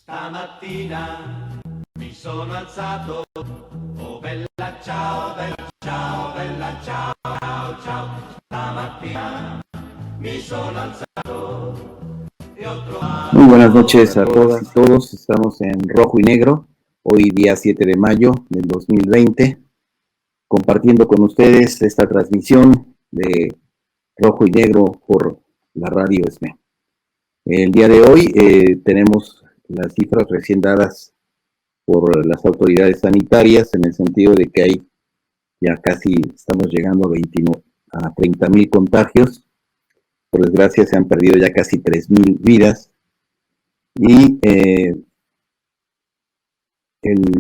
Stamattina mi sono alzato, oh bella ciao, bella ciao, bella ciao, ciao, ciao. Stamattina mi sono alzato e ho trovato... Muy buenas noches a todas y todos. Estamos en Rojo y Negro, hoy día 7 de mayo del 2020, compartiendo con ustedes esta transmisión de Rojo y Negro por la radio ESME. El día de hoy tenemos las cifras recién dadas por las autoridades sanitarias, en el sentido de que hay ya casi, estamos llegando a 30,000 contagios. Por desgracia se han perdido ya casi 3,000 vidas y el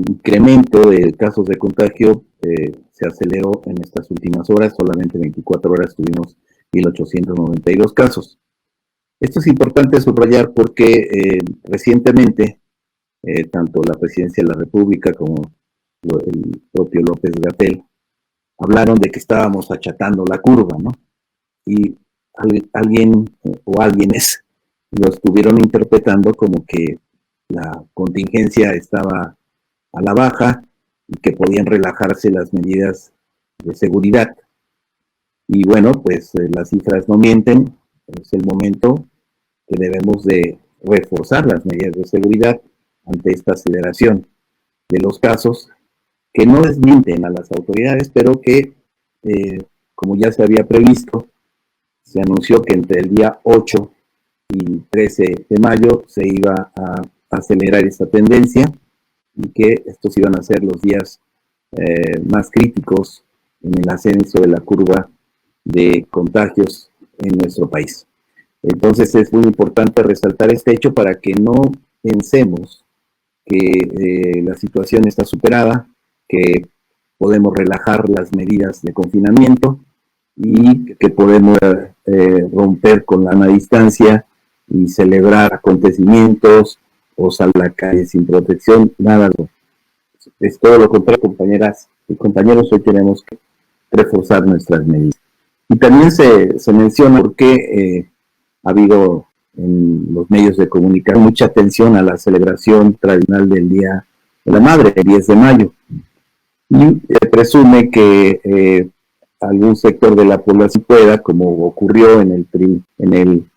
incremento de casos de contagio se aceleró en estas últimas horas. Solamente 24 horas tuvimos 1,892 casos. Esto es importante subrayar porque recientemente tanto la Presidencia de la República como el propio López-Gatell hablaron de que estábamos achatando la curva, ¿no? Y alguien o alguienes lo estuvieron interpretando como que la contingencia estaba a la baja y que podían relajarse las medidas de seguridad. Y bueno, pues las cifras no mienten. Es el momento que debemos de reforzar las medidas de seguridad ante esta aceleración de los casos, que no desmienten a las autoridades, pero que, como ya se había previsto, se anunció que entre el día 8 y 13 de mayo se iba a acelerar esta tendencia y que estos iban a ser los días más críticos en el ascenso de la curva de contagios en nuestro país. Entonces es muy importante resaltar este hecho para que no pensemos que la situación está superada, que podemos relajar las medidas de confinamiento y que podemos romper con la sana distancia y celebrar acontecimientos o salir a la calle sin protección. Nada, es todo lo contrario, compañeras y compañeros. Hoy tenemos que reforzar nuestras medidas. Y también se menciona porque ha habido en los medios de comunicación mucha atención a la celebración tradicional del Día de la Madre, el 10 de mayo. Y presume que algún sector de la población pueda, como ocurrió en el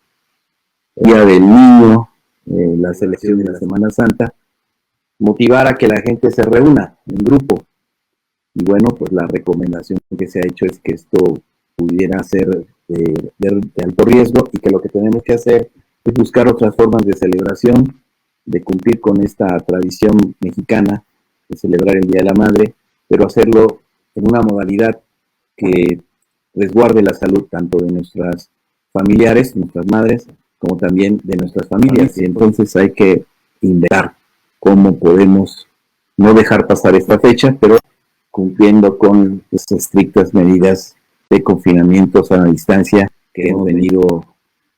Día del Niño, la celebración de la Semana Santa, motivar a que la gente se reúna en grupo. Y bueno, pues la recomendación que se ha hecho es que esto pudiera ser de alto riesgo y que lo que tenemos que hacer es buscar otras formas de celebración, de cumplir con esta tradición mexicana de celebrar el Día de la Madre, pero hacerlo en una modalidad que resguarde la salud tanto de nuestras familiares, nuestras madres, como también de nuestras familias. Y entonces hay que inventar cómo podemos no dejar pasar esta fecha, pero cumpliendo con estas estrictas medidas de confinamiento a la distancia que hemos venido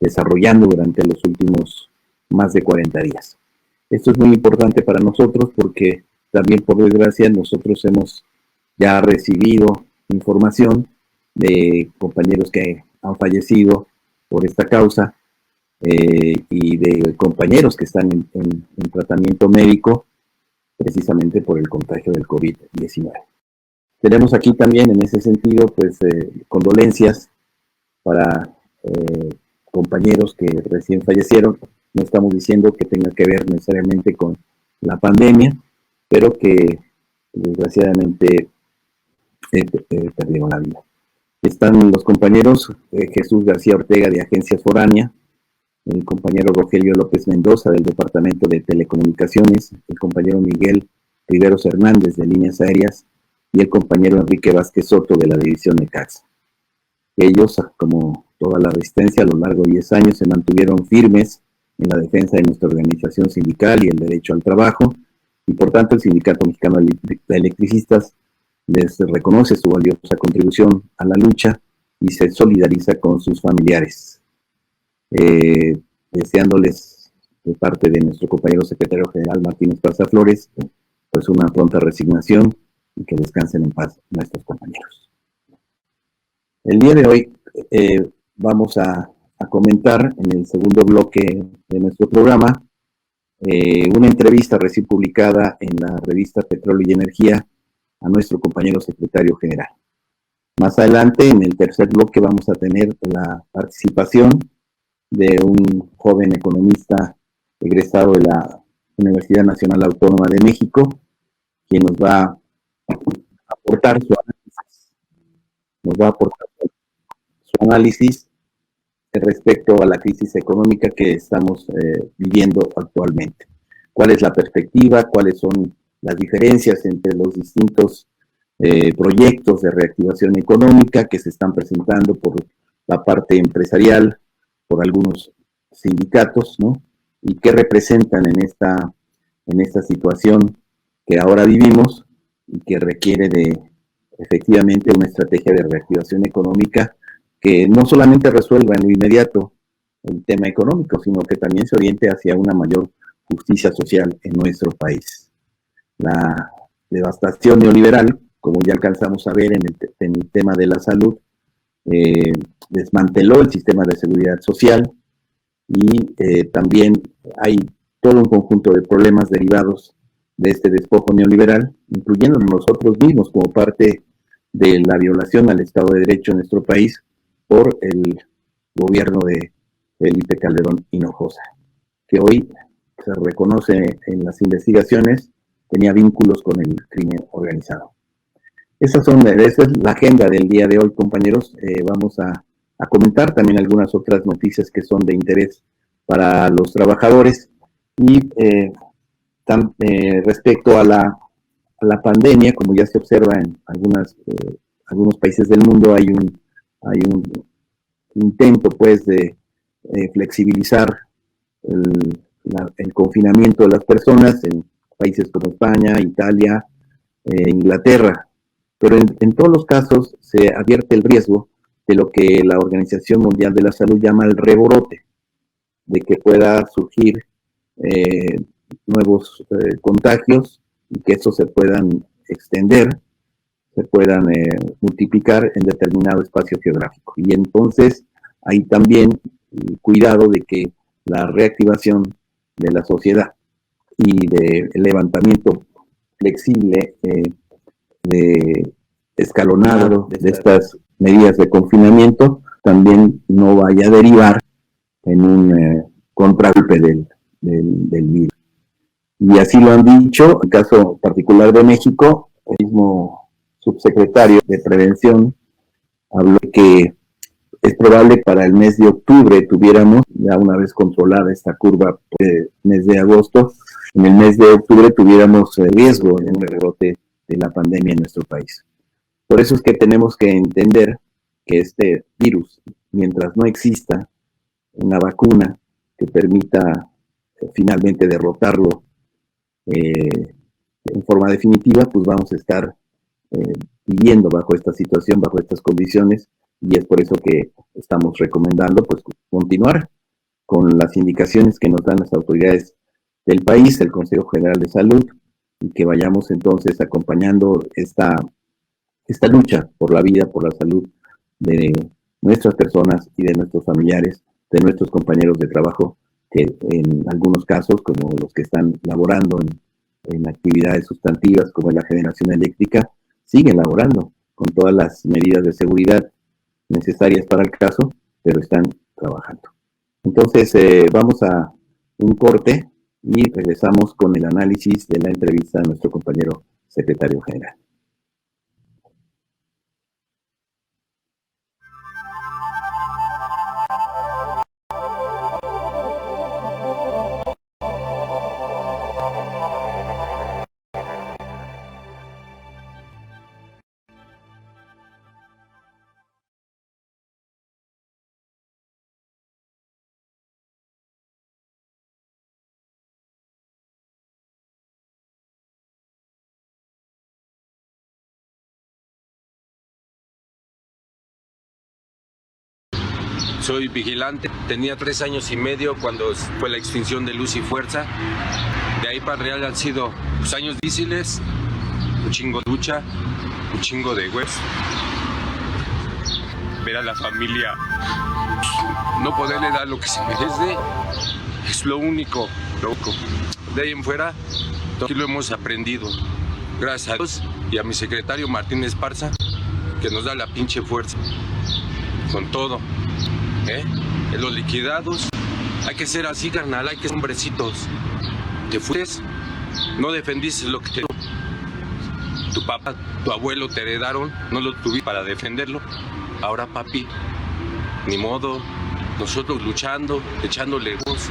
desarrollando durante los últimos más de 40 días. Esto es muy importante para nosotros porque también, por desgracia, nosotros hemos ya recibido información de compañeros que han fallecido por esta causa y de compañeros que están en tratamiento médico precisamente por el contagio del COVID-19. Tenemos aquí también, en ese sentido, pues condolencias para compañeros que recién fallecieron. No estamos diciendo que tenga que ver necesariamente con la pandemia, pero que desgraciadamente perdieron la vida. Están los compañeros Jesús García Ortega de Agencia Foránea, el compañero Rogelio López Mendoza del Departamento de Telecomunicaciones, el compañero Miguel Riveros Hernández de Líneas Aéreas y el compañero Enrique Vázquez Soto de la División Necaxa. Ellos, como toda la resistencia a lo largo de 10 años, se mantuvieron firmes en la defensa de nuestra organización sindical y el derecho al trabajo, y por tanto el Sindicato Mexicano de Electricistas les reconoce su valiosa contribución a la lucha y se solidariza con sus familiares. Deseándoles de parte de nuestro compañero secretario general Martínez Plaza Flores, pues una pronta resignación y que descansen en paz nuestros compañeros. El día de hoy vamos a comentar en el segundo bloque de nuestro programa una entrevista recién publicada en la revista Petróleo y Energía a nuestro compañero secretario general. Más adelante, en el tercer bloque, vamos a tener la participación de un joven economista egresado de la Universidad Nacional Autónoma de México, quien nos va a aportar su análisis respecto a la crisis económica que estamos viviendo actualmente. ¿Cuál es la perspectiva? ¿Cuáles son las diferencias entre los distintos proyectos de reactivación económica que se están presentando por la parte empresarial, por algunos sindicatos, ¿no? Y qué representan en esta situación que ahora vivimos y que requiere de efectivamente una estrategia de reactivación económica que no solamente resuelva en lo inmediato el tema económico, sino que también se oriente hacia una mayor justicia social en nuestro país. La devastación neoliberal, como ya alcanzamos a ver en el tema de la salud, desmanteló el sistema de seguridad social y también hay todo un conjunto de problemas derivados de este despojo neoliberal, incluyendo nosotros mismos como parte de la violación al Estado de Derecho en nuestro país por el gobierno de Felipe Calderón Hinojosa, que hoy se reconoce en las investigaciones tenía vínculos con el crimen organizado. Esa es la agenda del día de hoy, compañeros. Vamos a comentar también algunas otras noticias que son de interés para los trabajadores y respecto a la pandemia, como ya se observa en algunos países del mundo, hay un intento pues de flexibilizar el confinamiento de las personas en países como España, Italia, Inglaterra, pero en todos los casos se advierte el riesgo de lo que la Organización Mundial de la Salud llama el rebrote, de que pueda surgir nuevos contagios y que estos se puedan extender, se puedan multiplicar en determinado espacio geográfico. Y entonces hay también cuidado de que la reactivación de la sociedad y del levantamiento flexible de escalonado de estas medidas de confinamiento también no vaya a derivar en un contragolpe del virus. Y así lo han dicho, en el caso particular de México, el mismo subsecretario de Prevención habló que es probable que para el mes de octubre tuviéramos, ya una vez controlada esta curva del mes de agosto, en el mes de octubre tuviéramos riesgo de un rebrote de la pandemia en nuestro país. Por eso es que tenemos que entender que este virus, mientras no exista una vacuna que permita finalmente derrotarlo en forma definitiva, pues vamos a estar viviendo bajo esta situación, bajo estas condiciones, y es por eso que estamos recomendando pues continuar con las indicaciones que nos dan las autoridades del país, el Consejo General de Salud, y que vayamos entonces acompañando esta lucha por la vida, por la salud de nuestras personas y de nuestros familiares, de nuestros compañeros de trabajo, que en algunos casos, como los que están laborando en actividades sustantivas como la generación eléctrica, siguen laborando con todas las medidas de seguridad necesarias para el caso, pero están trabajando. Entonces, vamos a un corte y regresamos con el análisis de la entrevista a nuestro compañero secretario general. Soy vigilante, tenía 3 años y medio cuando fue la extinción de Luz y Fuerza. De ahí para Real han sido años difíciles, un chingo de lucha, un chingo de huesos. Ver a la familia no poderle dar lo que se merece es lo único loco. De ahí en fuera, aquí lo hemos aprendido. Gracias a Dios y a mi secretario Martín Esparza, que nos da la pinche fuerza. Con todo. En los liquidados, hay que ser así, carnal, hay que ser hombrecitos. Te fuiste, no defendiste lo que te... Tu papá, tu abuelo te heredaron, no lo tuviste para defenderlo. Ahora, papi, ni modo, nosotros luchando, echándole voz,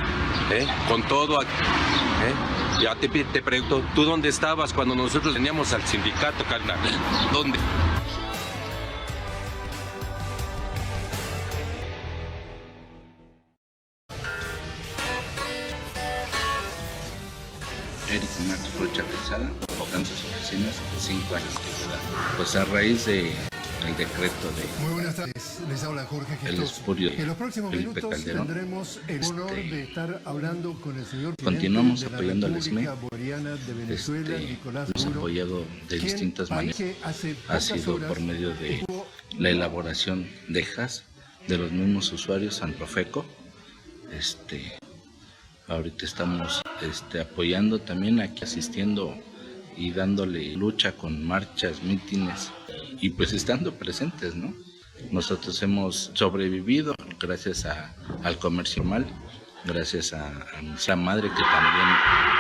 con todo. Ya te pregunto, ¿tú dónde estabas cuando nosotros teníamos al sindicato, carnal? ¿Dónde? Eric Marcos Rocha Pesada, ocupando sus oficinas 5 años de edad. Pues a raíz del decreto de... Muy buenas tardes, les habla Jorge Jesús. El espurio en los próximos Felipe minutos Calderón, tendremos el honor de estar hablando con el señor continuamos presidente apoyando de al la SME. República Bolivariana de Venezuela, Nicolás Hemos Maduro, apoyado de distintas maneras. Ha sido por medio de la elaboración de HAS de los mismos usuarios en Profeco. Ahorita estamos apoyando también aquí, asistiendo y dándole lucha con marchas, mítines y pues estando presentes, ¿no? Nosotros hemos sobrevivido gracias al comercio formal, gracias a mi madre que también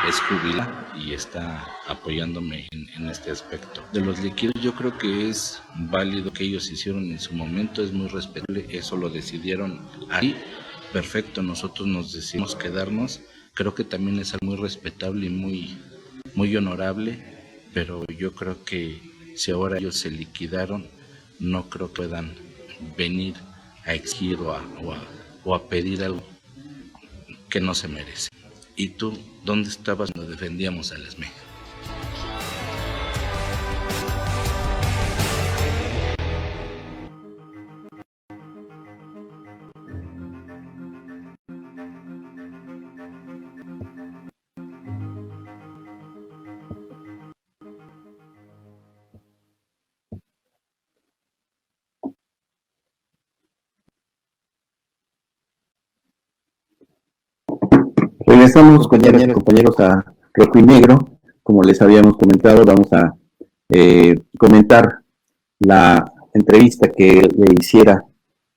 es jubilada y está apoyándome en este aspecto. De los liquidos yo creo que es válido que ellos hicieron en su momento, es muy respetable, eso lo decidieron ahí. Perfecto, nosotros nos decidimos quedarnos, creo que también es algo muy respetable y muy honorable, pero yo creo que si ahora ellos se liquidaron, no creo que puedan venir a exigir o a pedir algo que no se merece. ¿Y tú dónde estabas cuando defendíamos al SME? Regresamos, compañeros, a Rojo y Negro. Como les habíamos comentado, vamos a comentar la entrevista que le hiciera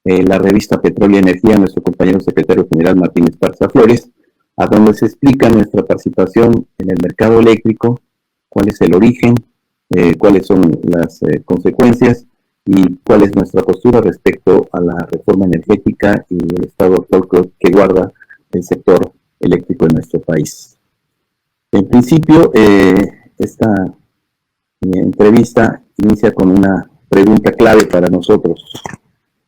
la revista Petróleo y Energía a nuestro compañero secretario general Martín Esparza Flores, a donde se explica nuestra participación en el mercado eléctrico, cuál es el origen, cuáles son las consecuencias y cuál es nuestra postura respecto a la reforma energética y el estado actual que guarda el sector eléctrico en nuestro país. En principio, esta entrevista inicia con una pregunta clave para nosotros.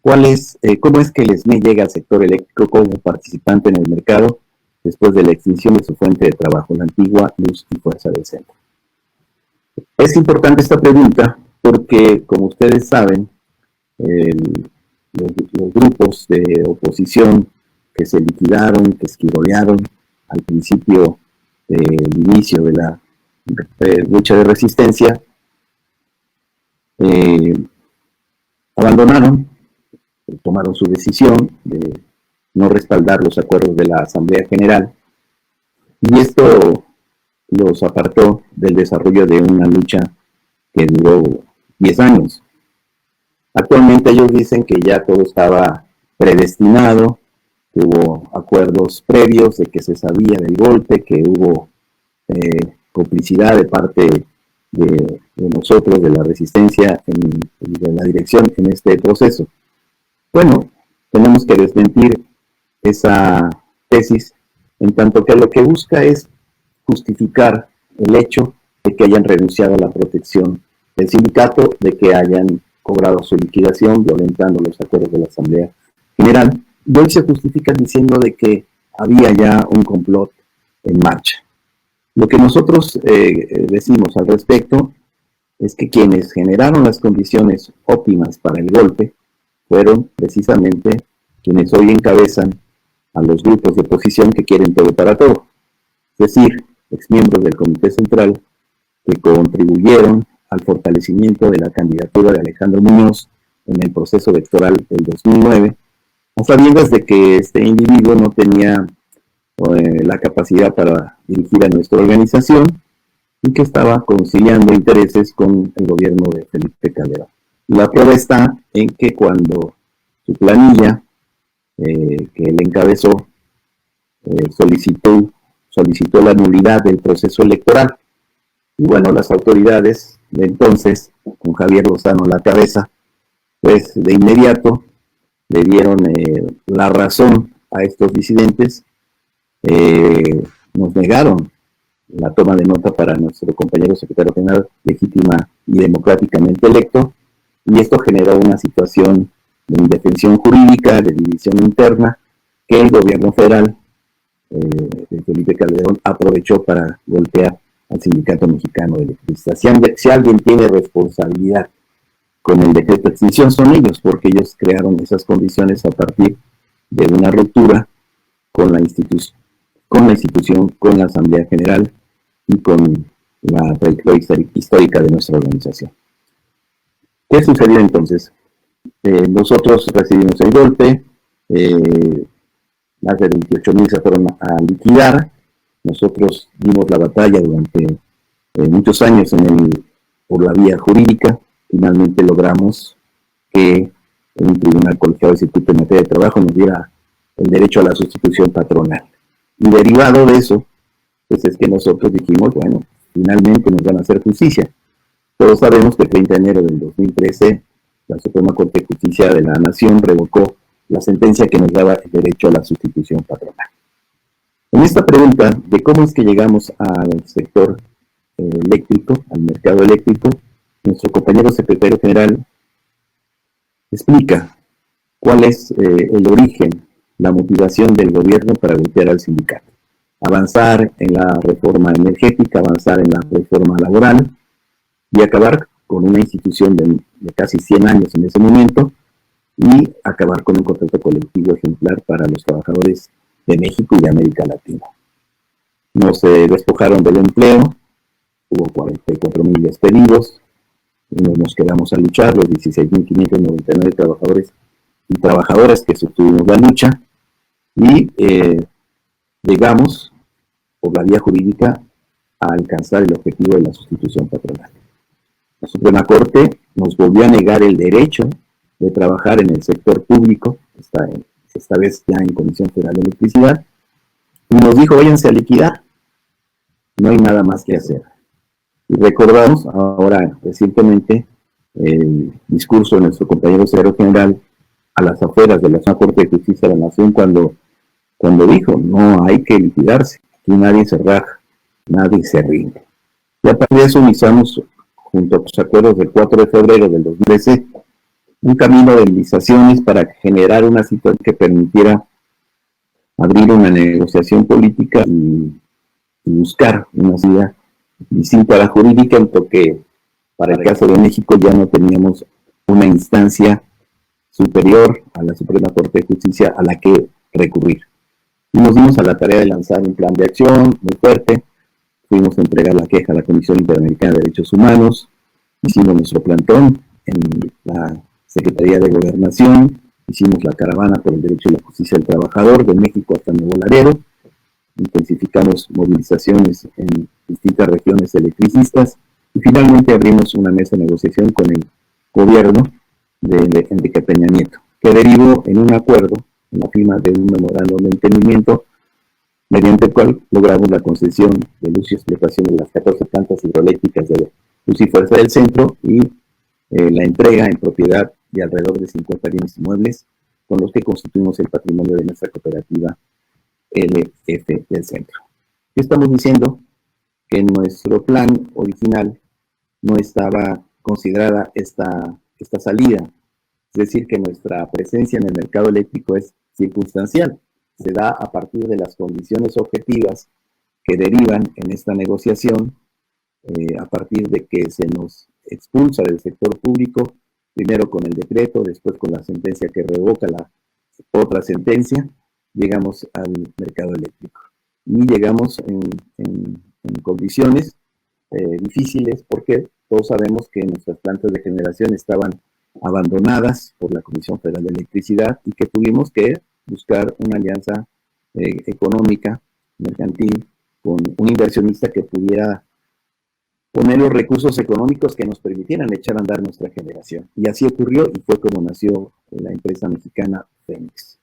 ¿Cómo es que el SME llega al sector eléctrico como participante en el mercado después de la extinción de su fuente de trabajo, la antigua Luz y Fuerza del Centro? Es importante esta pregunta porque, como ustedes saben, los grupos de oposición que se liquidaron, que esquirolearon al principio del inicio de la lucha de resistencia, abandonaron, tomaron su decisión de no respaldar los acuerdos de la Asamblea General, y esto los apartó del desarrollo de una lucha que duró 10 años. Actualmente ellos dicen que ya todo estaba predestinado, que hubo acuerdos previos, de que se sabía del golpe, que hubo complicidad de parte de nosotros, de la resistencia y de la dirección en este proceso. Bueno, tenemos que desmentir esa tesis, en tanto que lo que busca es justificar el hecho de que hayan renunciado a la protección del sindicato, de que hayan cobrado su liquidación, violentando los acuerdos de la Asamblea General. Y hoy se justifican diciendo de que había ya un complot en marcha. Lo que nosotros decimos al respecto es que quienes generaron las condiciones óptimas para el golpe fueron precisamente quienes hoy encabezan a los grupos de oposición que quieren todo para todo. Es decir, exmiembros del Comité Central que contribuyeron al fortalecimiento de la candidatura de Alejandro Muñoz en el proceso electoral del 2009, a sabiendas de que este individuo no tenía la capacidad para dirigir a nuestra organización y que estaba conciliando intereses con el gobierno de Felipe Calderón. La prueba está en que cuando su planilla, que él encabezó, solicitó la nulidad del proceso electoral, y bueno, las autoridades de entonces, con Javier Lozano a la cabeza, pues de inmediato le dieron la razón a estos disidentes, nos negaron la toma de nota para nuestro compañero secretario general legítima y democráticamente electo, y esto generó una situación de indefensión jurídica, de división interna, que el gobierno federal de Felipe Calderón aprovechó para golpear al Sindicato Mexicano de Electricistas. Si alguien tiene responsabilidad con el decreto de extinción, son ellos, porque ellos crearon esas condiciones a partir de una ruptura con la institución, con la Asamblea General y con la trayectoria histórica de nuestra organización. ¿Qué sucedió entonces? Nosotros recibimos el golpe, más de 28,000 se fueron a liquidar. Nosotros dimos la batalla durante muchos años por la vía jurídica. Finalmente logramos que un tribunal colegiado de circuito en materia de trabajo nos diera el derecho a la sustitución patronal. Y derivado de eso, pues es que nosotros dijimos, bueno, finalmente nos van a hacer justicia. Todos sabemos que el 30 de enero del 2013, la Suprema Corte de Justicia de la Nación revocó la sentencia que nos daba el derecho a la sustitución patronal. En esta pregunta de cómo es que llegamos al sector eléctrico, al mercado eléctrico, nuestro compañero secretario general explica cuál es el origen, la motivación del gobierno para golpear al sindicato. Avanzar en la reforma energética, avanzar en la reforma laboral y acabar con una institución de casi 100 años en ese momento y acabar con un contrato colectivo ejemplar para los trabajadores de México y de América Latina. Nos despojaron del empleo, hubo 44,000 despedidos, y nos quedamos a luchar, los 16,599 trabajadores y trabajadoras que sostuvimos la lucha, y llegamos por la vía jurídica a alcanzar el objetivo de la sustitución patronal. La Suprema Corte nos volvió a negar el derecho de trabajar en el sector público, esta vez ya en Comisión Federal de Electricidad, y nos dijo, váyanse a liquidar, no hay nada más que hacer. Y recordamos ahora recientemente el discurso de nuestro compañero secretario general a las afueras de la Suprema Corte de Justicia de la Nación cuando dijo, no hay que liquidarse, aquí nadie se raja, nadie se rinde. Y a partir de eso iniciamos, junto a los acuerdos del 4 de febrero del 2013, un camino de movilizaciones para generar una situación que permitiera abrir una negociación política y buscar una salida distinta a la jurídica, en que para el caso de México ya no teníamos una instancia superior a la Suprema Corte de Justicia a la que recurrir. Y nos dimos a la tarea de lanzar un plan de acción muy fuerte, fuimos a entregar la queja a la Comisión Interamericana de Derechos Humanos, hicimos nuestro plantón en la Secretaría de Gobernación, hicimos la caravana por el derecho y la justicia del trabajador de México hasta Nuevo Laredo, intensificamos movilizaciones en distintas regiones electricistas y finalmente abrimos una mesa de negociación con el gobierno de Enrique Peña Nieto, que derivó en un acuerdo, en la firma de un memorándum de entendimiento, mediante el cual logramos la concesión de luz y explotación de las 14 plantas hidroeléctricas de Luz y Fuerza del Centro y la entrega en propiedad de alrededor de 50 bienes inmuebles, con los que constituimos el patrimonio de nuestra cooperativa LF del Centro. ¿Qué estamos diciendo? Que en nuestro plan original no estaba considerada esta salida, es decir, que nuestra presencia en el mercado eléctrico es circunstancial, se da a partir de las condiciones objetivas que derivan en esta negociación, a partir de que se nos expulsa del sector público, primero con el decreto, después con la sentencia que revoca la otra sentencia, llegamos al mercado eléctrico. Y llegamos en condiciones difíciles porque todos sabemos que nuestras plantas de generación estaban abandonadas por la Comisión Federal de Electricidad y que tuvimos que buscar una alianza económica, mercantil, con un inversionista que pudiera poner los recursos económicos que nos permitieran echar a andar nuestra generación. Y así ocurrió y fue como nació la empresa mexicana Fénix.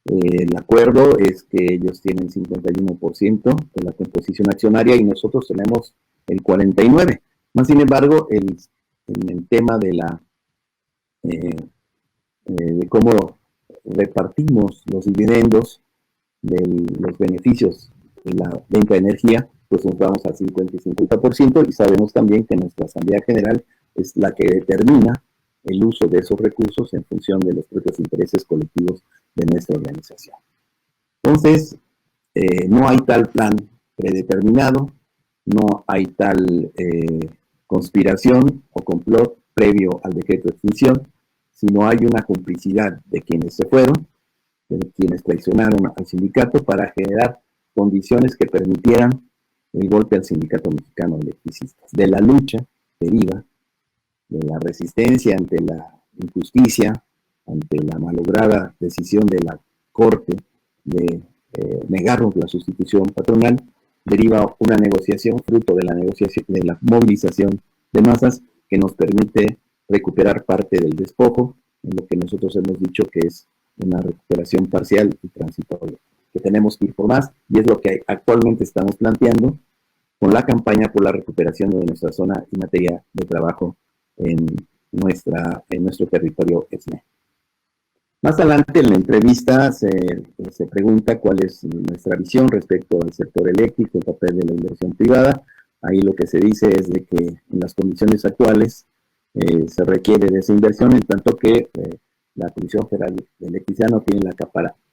El acuerdo es que ellos tienen 51% de la composición accionaria y nosotros tenemos el 49%. Más sin embargo, en el tema de de cómo repartimos los dividendos de los beneficios de la venta de energía, pues nos vamos al 50 y 50%, y sabemos también que nuestra Asamblea General es la que determina el uso de esos recursos en función de los propios intereses colectivos de nuestra organización. Entonces, no hay tal plan predeterminado, no hay tal conspiración o complot previo al decreto de extinción, sino hay una complicidad de quienes se fueron, de quienes traicionaron al sindicato para generar condiciones que permitieran el golpe al Sindicato Mexicano de Electricistas. De la lucha deriva, de la resistencia ante la injusticia, ante la malograda decisión de la Corte de negarnos la sustitución patronal, deriva una negociación, fruto de la negociación, de la movilización de masas, que nos permite recuperar parte del despojo, en lo que nosotros hemos dicho que es una recuperación parcial y transitoria, que tenemos que ir por más, y es lo que actualmente estamos planteando con la campaña por la recuperación de nuestra zona y materia de trabajo en nuestro territorio ESNE. Más adelante en la entrevista se pregunta cuál es nuestra visión respecto al sector eléctrico, el papel de la inversión privada. Ahí lo que se dice es de que en las condiciones actuales se requiere de esa inversión, en tanto que la Comisión Federal de Electricidad no tiene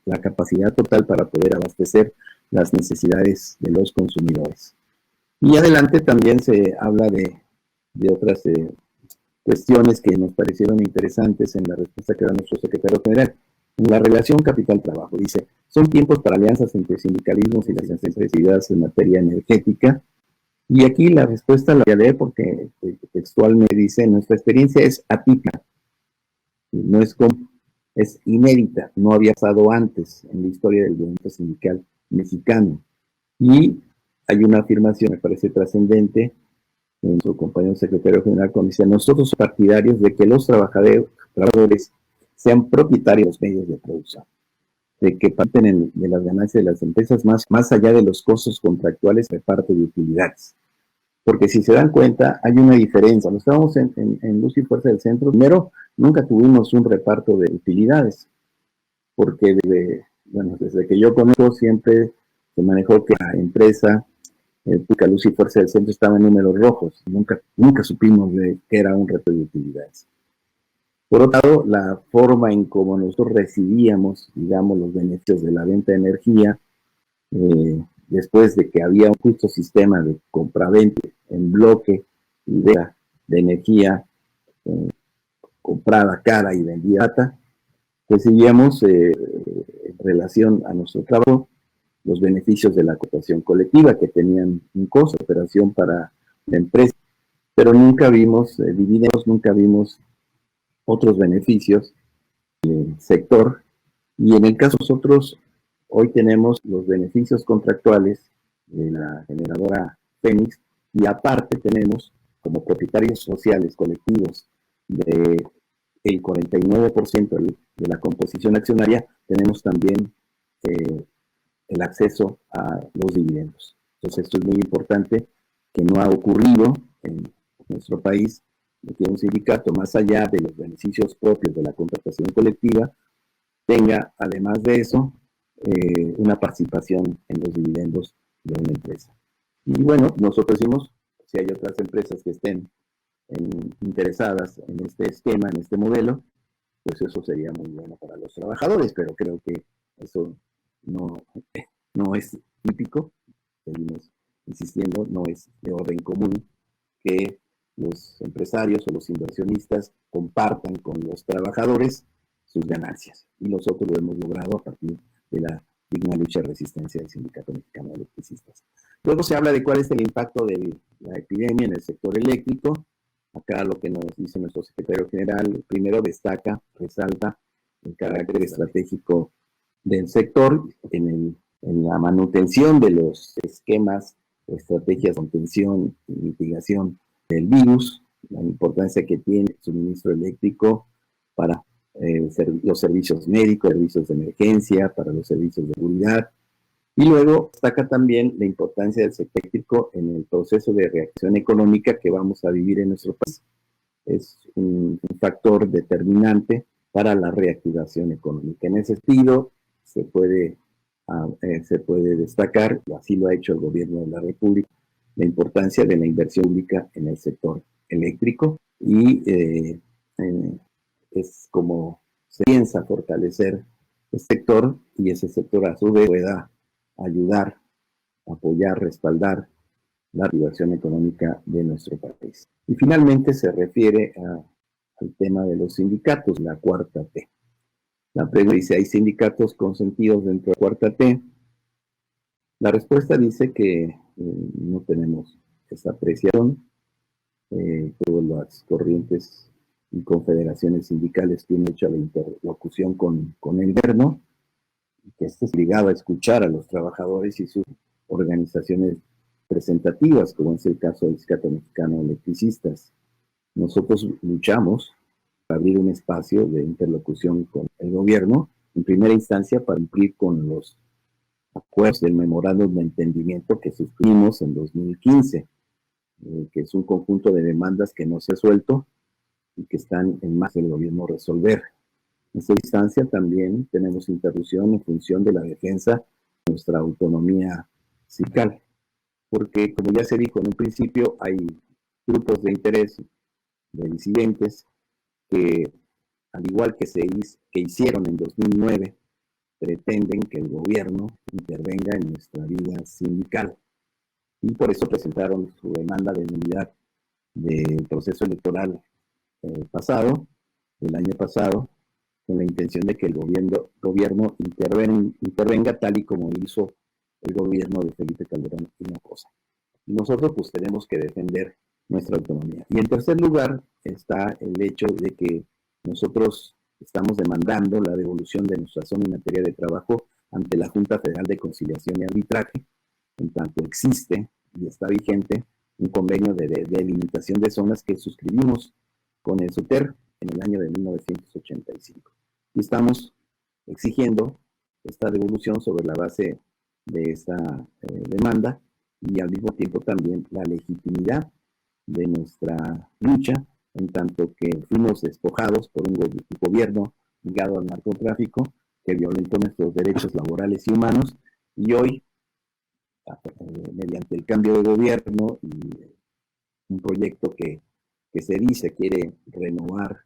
la capacidad total para poder abastecer las necesidades de los consumidores. Y adelante también se habla de otras cuestiones que nos parecieron interesantes en la respuesta que da nuestro secretario general. En la relación capital-trabajo, dice, son tiempos para alianzas entre sindicalismos y las empresas en materia energética. Y aquí la respuesta la voy a leer porque textualmente dice, nuestra experiencia es atípica, no es inédita, no había pasado antes en la historia del movimiento sindical mexicano. Y hay una afirmación, me parece trascendente, en su compañero secretario general, cuando dice, nosotros somos partidarios de que los trabajadores sean propietarios de los medios de producción, de que parten de las ganancias de las empresas más allá de los costos contractuales de reparto de utilidades. Porque si se dan cuenta, hay una diferencia. Cuando estábamos en Luz y Fuerza del Centro, primero, nunca tuvimos un reparto de utilidades, porque desde que yo conozco siempre se manejó que la empresa Luz y Fuerza del Centro estaba en números rojos. Nunca supimos de qué era un reto de utilidades. Por otro lado, la forma en cómo nosotros recibíamos, digamos, los beneficios de la venta de energía, después de que había un justo sistema de compraventa en bloque y de energía comprada cara y vendida barata, recibíamos en relación a nuestro trabajo los beneficios de la cooperación colectiva, que tenían un costo de operación para la empresa, pero nunca vimos dividendos, nunca vimos otros beneficios del sector. Y en el caso de nosotros, hoy tenemos los beneficios contractuales de la generadora Fénix, y aparte tenemos como propietarios sociales colectivos del 49% de la composición accionaria, tenemos también el acceso a los dividendos. Entonces esto es muy importante, que no ha ocurrido en nuestro país, que un sindicato, más allá de los beneficios propios de la contratación colectiva, tenga, además de eso, una participación en los dividendos de una empresa. Y bueno, nosotros decimos, si hay otras empresas que estén interesadas en este esquema, en este modelo, pues eso sería muy bueno para los trabajadores, pero creo que eso no es típico, seguimos insistiendo, no es de orden común que los empresarios o los inversionistas compartan con los trabajadores sus ganancias. Y nosotros lo hemos logrado a partir de la digna lucha de resistencia del Sindicato Mexicano de Electricistas. Luego se habla de cuál es el impacto de la epidemia en el sector eléctrico. Acá lo que nos dice nuestro secretario general, primero resalta el carácter estratégico del sector en la manutención de los esquemas, estrategias de contención y mitigación del virus, la importancia que tiene el suministro eléctrico para los servicios médicos, servicios de emergencia, para los servicios de seguridad. Y luego destaca también la importancia del sector eléctrico en el proceso de reacción económica que vamos a vivir en nuestro país. Es un factor determinante para la reactivación económica. En ese sentido, se puede destacar, así lo ha hecho el gobierno de la República, la importancia de la inversión pública en el sector eléctrico y es como se piensa fortalecer el sector y ese sector a su vez pueda ayudar, apoyar, respaldar la reactivación económica de nuestro país. Y finalmente se refiere al tema de los sindicatos, la cuarta T. La pregunta dice, ¿hay sindicatos consentidos dentro de la cuarta T? La respuesta dice que no tenemos esa apreciación. Todas las corrientes y confederaciones sindicales tienen hecha la interlocución con el gobierno, que esté obligado a escuchar a los trabajadores y sus organizaciones representativas, como es el caso del Sindicato Mexicano de Electricistas. Nosotros luchamos para abrir un espacio de interlocución con el gobierno, en primera instancia para cumplir con los acuerdos del memorándum de entendimiento que suscribimos en 2015, que es un conjunto de demandas que no se ha resuelto y que están en manos del gobierno resolver. En esta instancia también tenemos interrupción en función de la defensa de nuestra autonomía sindical, porque como ya se dijo en un principio, hay grupos de interés de disidentes que, al igual que hicieron en 2009, pretenden que el gobierno intervenga en nuestra vida sindical. Y por eso presentaron su demanda de nulidad del proceso electoral del año pasado, con la intención de que el gobierno intervenga tal y como hizo el gobierno de Felipe Calderón Hinojosa. Y nosotros pues tenemos que defender nuestra autonomía. Y en tercer lugar está el hecho de que nosotros estamos demandando la devolución de nuestra zona en materia de trabajo ante la Junta Federal de Conciliación y Arbitraje, en tanto existe y está vigente un convenio de delimitación de zonas que suscribimos con el SUTER en el año de 1985. Y estamos exigiendo esta devolución sobre la base de esta demanda y al mismo tiempo también la legitimidad de nuestra lucha, en tanto que fuimos despojados por un gobierno ligado al narcotráfico que violentó nuestros derechos laborales y humanos, y hoy, mediante el cambio de gobierno y un proyecto que se dice quiere renovar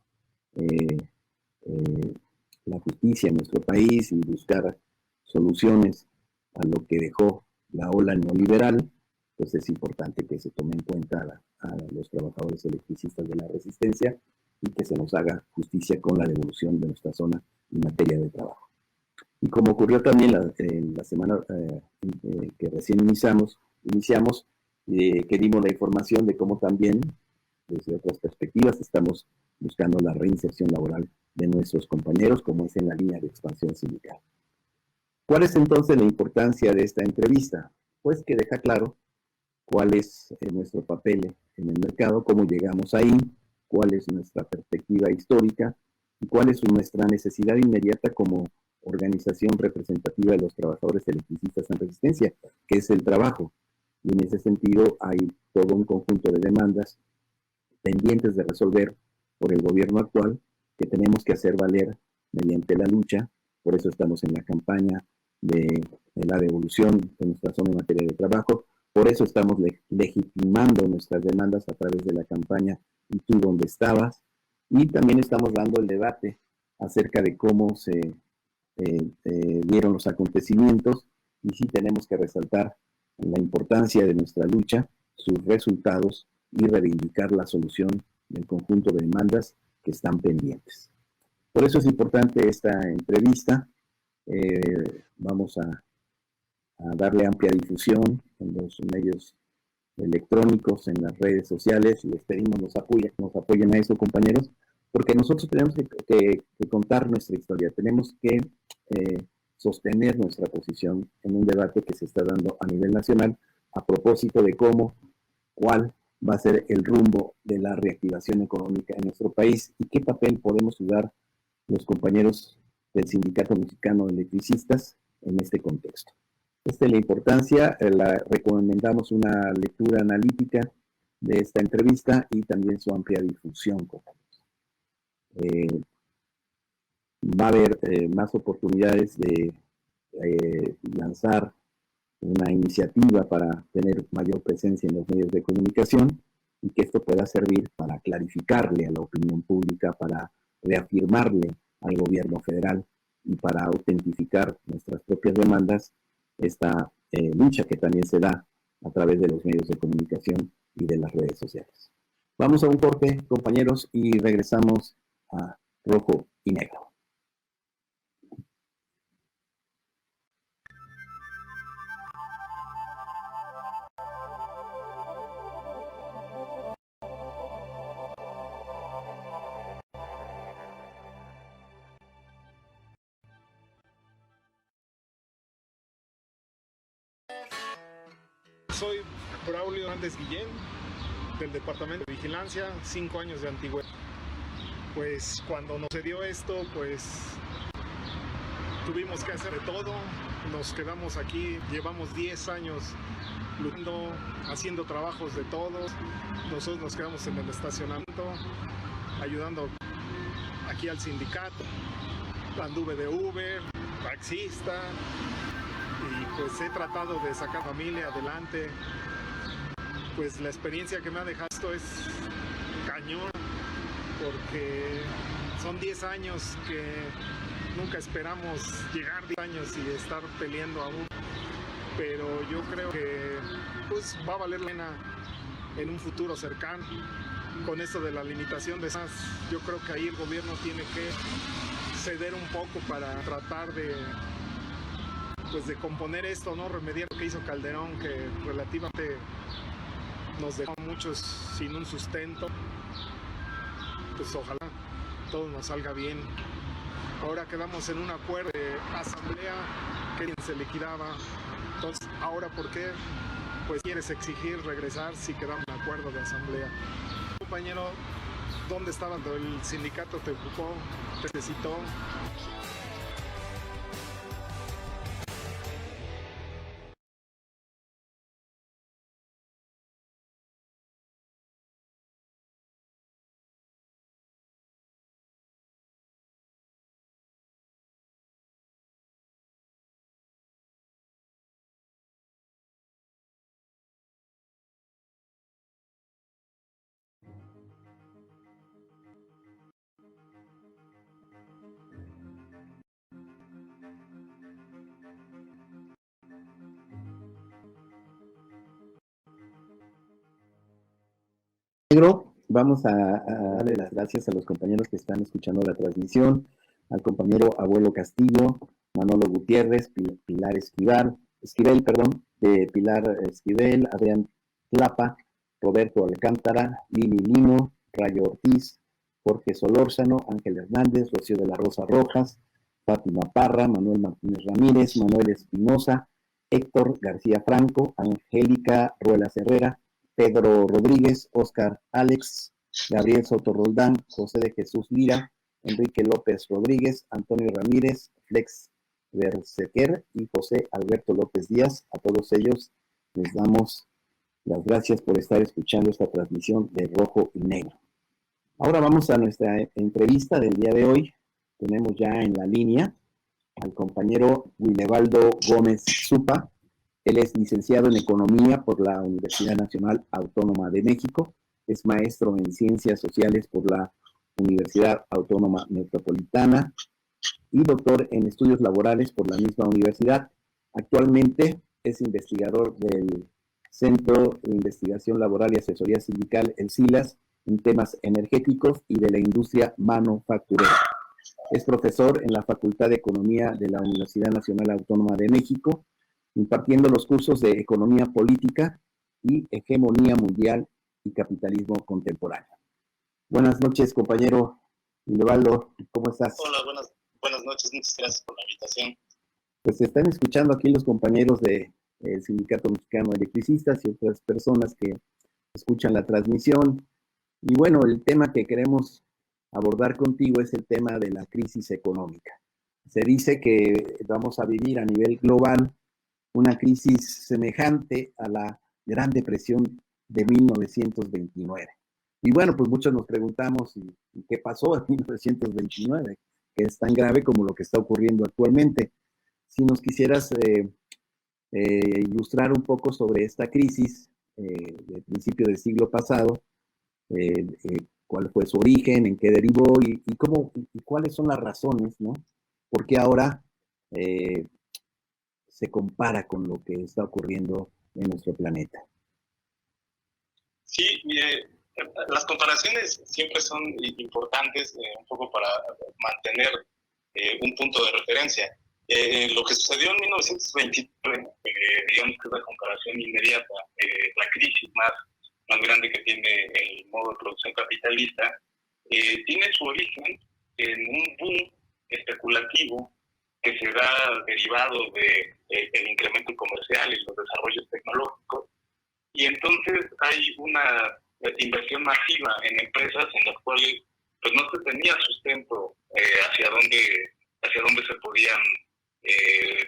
la justicia en nuestro país y buscar soluciones a lo que dejó la ola neoliberal, pues es importante que se tome en cuenta a los trabajadores electricistas de la resistencia y que se nos haga justicia con la devolución de nuestra zona en materia de trabajo. Y como ocurrió también la semana que recién iniciamos, que dimos la información de cómo también, desde otras perspectivas, estamos buscando la reinserción laboral de nuestros compañeros, como es en la línea de expansión sindical. ¿Cuál es entonces la importancia de esta entrevista? Pues que deja claro cuál es nuestro papel en el mercado, cómo llegamos ahí, cuál es nuestra perspectiva histórica y cuál es nuestra necesidad inmediata como organización representativa de los trabajadores electricistas en resistencia, que es el trabajo. Y en ese sentido hay todo un conjunto de demandas pendientes de resolver por el gobierno actual que tenemos que hacer valer mediante la lucha. Por eso estamos en la campaña de la devolución de nuestra zona en materia de trabajo. Por eso estamos legitimando nuestras demandas a través de la campaña ¿Y tú dónde estabas? Y también estamos dando el debate acerca de cómo se dieron los acontecimientos y sí tenemos que resaltar la importancia de nuestra lucha, sus resultados y reivindicar la solución del conjunto de demandas que están pendientes. Por eso es importante esta entrevista. Vamos a darle amplia difusión en los medios electrónicos, en las redes sociales, y les pedimos nos apoyen a eso, compañeros, porque nosotros tenemos que contar nuestra historia, tenemos que sostener nuestra posición en un debate que se está dando a nivel nacional a propósito de cuál va a ser el rumbo de la reactivación económica en nuestro país y qué papel podemos jugar los compañeros del Sindicato Mexicano de Electricistas en este contexto. Esta es la importancia, recomendamos una lectura analítica de esta entrevista y también su amplia difusión, compañeros. Va a haber más oportunidades de lanzar una iniciativa para tener mayor presencia en los medios de comunicación y que esto pueda servir para clarificarle a la opinión pública, para reafirmarle al gobierno federal y para autentificar nuestras propias demandas, esta lucha que también se da a través de los medios de comunicación y de las redes sociales. Vamos a un corte, compañeros, y regresamos a Rojo y Negro. Soy Braulio Hernández Guillén, del Departamento de Vigilancia, 5 años de antigüedad. Pues cuando nos dio esto, pues tuvimos que hacer de todo, nos quedamos aquí, llevamos 10 años luchando, haciendo trabajos de todos. Nosotros nos quedamos en el estacionamiento, ayudando aquí al sindicato, anduve de Uber, taxista, y pues he tratado de sacar familia adelante. Pues la experiencia que me ha dejado esto es cañón, porque son 10 años que nunca esperamos llegar 10 años y estar peleando aún, pero yo creo que pues va a valer la pena en un futuro cercano. Con esto de la limitación de esas, yo creo que ahí el gobierno tiene que ceder un poco para tratar de componer esto, ¿no? Remediar lo que hizo Calderón, que relativamente nos dejó a muchos sin un sustento. Pues ojalá todo nos salga bien. Ahora quedamos en un acuerdo de asamblea que se liquidaba. Entonces, ¿ahora por qué? Pues quieres exigir regresar si quedamos en acuerdo de asamblea. Compañero, ¿dónde estaban? El sindicato te ocupó, te necesitó. Negro, vamos a darle las gracias a los compañeros que están escuchando la transmisión, al compañero Abuelo Castillo, Manolo Gutiérrez, Pilar Esquivel, Adrián Tlapa, Roberto Alcántara, Lili Lino, Rayo Ortiz, Jorge Solórzano, Ángel Hernández, Rocío de la Rosa Rojas, Fátima Parra, Manuel Martínez Ramírez, Manuel Espinosa, Héctor García Franco, Angélica Ruelas Herrera, Pedro Rodríguez, Óscar Alex, Gabriel Soto Roldán, José de Jesús Lira, Enrique López Rodríguez, Antonio Ramírez, Flex Bersequer y José Alberto López Díaz. A todos ellos les damos las gracias por estar escuchando esta transmisión de Rojo y Negro. Ahora vamos a nuestra entrevista del día de hoy. Tenemos ya en la línea al compañero Winebaldo Gómez Zupa. Él es licenciado en Economía por la Universidad Nacional Autónoma de México, es maestro en Ciencias Sociales por la Universidad Autónoma Metropolitana y doctor en Estudios Laborales por la misma universidad. Actualmente es investigador del Centro de Investigación Laboral y Asesoría Sindical, el CILAS, en temas energéticos y de la industria manufacturera. Es profesor en la Facultad de Economía de la Universidad Nacional Autónoma de México, impartiendo los cursos de Economía Política y Hegemonía Mundial y Capitalismo Contemporáneo. Buenas noches, compañero Winebaldo, ¿cómo estás? Hola, buenas noches, muchas gracias por la invitación. Pues están escuchando aquí los compañeros del Sindicato Mexicano de Electricistas y otras personas que escuchan la transmisión. Y bueno, el tema que queremos abordar contigo es el tema de la crisis económica. Se dice que vamos a vivir a nivel global una crisis semejante a la Gran Depresión de 1929. Y bueno, pues muchos nos preguntamos ¿y qué pasó en 1929? Que es tan grave como lo que está ocurriendo actualmente. Si nos quisieras ilustrar un poco sobre esta crisis del principio del siglo pasado, cuál fue su origen, en qué derivó y cómo, y cuáles son las razones, ¿no? Porque ahora se compara con lo que está ocurriendo en nuestro planeta. Sí, mire, las comparaciones siempre son importantes un poco para mantener un punto de referencia. Lo que sucedió en 1929, digamos que es la comparación inmediata, la crisis más grande que tiene el modo de producción capitalista, tiene su origen en un boom especulativo que se da derivado del incremento comercial y los desarrollos tecnológicos, y entonces hay una inversión masiva en empresas en las cuales pues no se tenía sustento hacia dónde se podían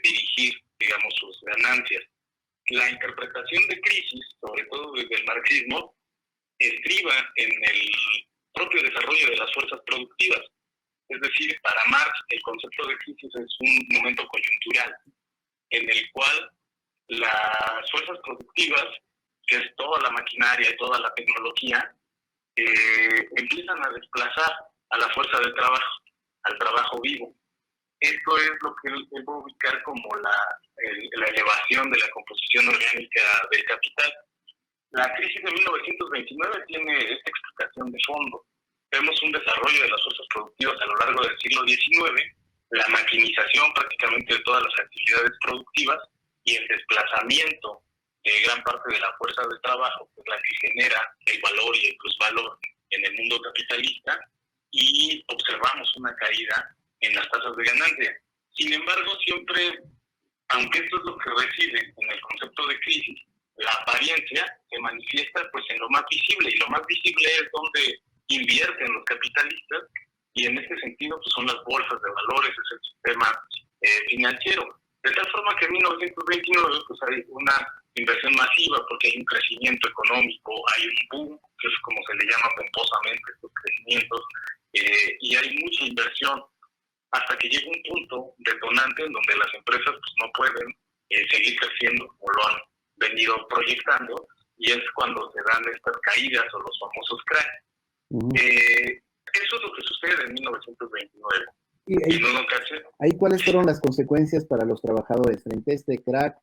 dirigir, digamos, sus ganancias. La interpretación de crisis, sobre todo desde el marxismo, estriba en el propio desarrollo de las fuerzas productivas. Es decir, para Marx el concepto de crisis es un momento coyuntural en el cual las fuerzas productivas, que es toda la maquinaria y toda la tecnología, empiezan a desplazar a la fuerza del trabajo, al trabajo vivo. Esto es lo que él va a ubicar como la elevación de la composición orgánica del capital. La crisis de 1929 tiene esta explicación de fondo. Vemos un desarrollo de las fuerzas productivas a lo largo del siglo XIX, la maquinización prácticamente de todas las actividades productivas y el desplazamiento de gran parte de la fuerza de trabajo, que es la que genera el valor y el plusvalor en el mundo capitalista, y observamos una caída en las tasas de ganancia. Sin embargo, siempre, aunque esto es lo que reside en el concepto de crisis, la apariencia se manifiesta pues en lo más visible, y lo más visible es donde invierten los capitalistas, y en este sentido pues son las bolsas de valores, es el sistema financiero. De tal forma que en 1929 pues hay una inversión masiva porque hay un crecimiento económico, hay un boom, que es como se le llama pomposamente estos crecimientos, y hay mucha inversión, hasta que llega un punto detonante en donde las empresas pues no pueden seguir creciendo como lo han venido proyectando, y es cuando se dan estas caídas o los famosos cracks. Eso es lo que sucede en 1929. ¿Ahí cuáles fueron las consecuencias para los trabajadores? Frente a este crack,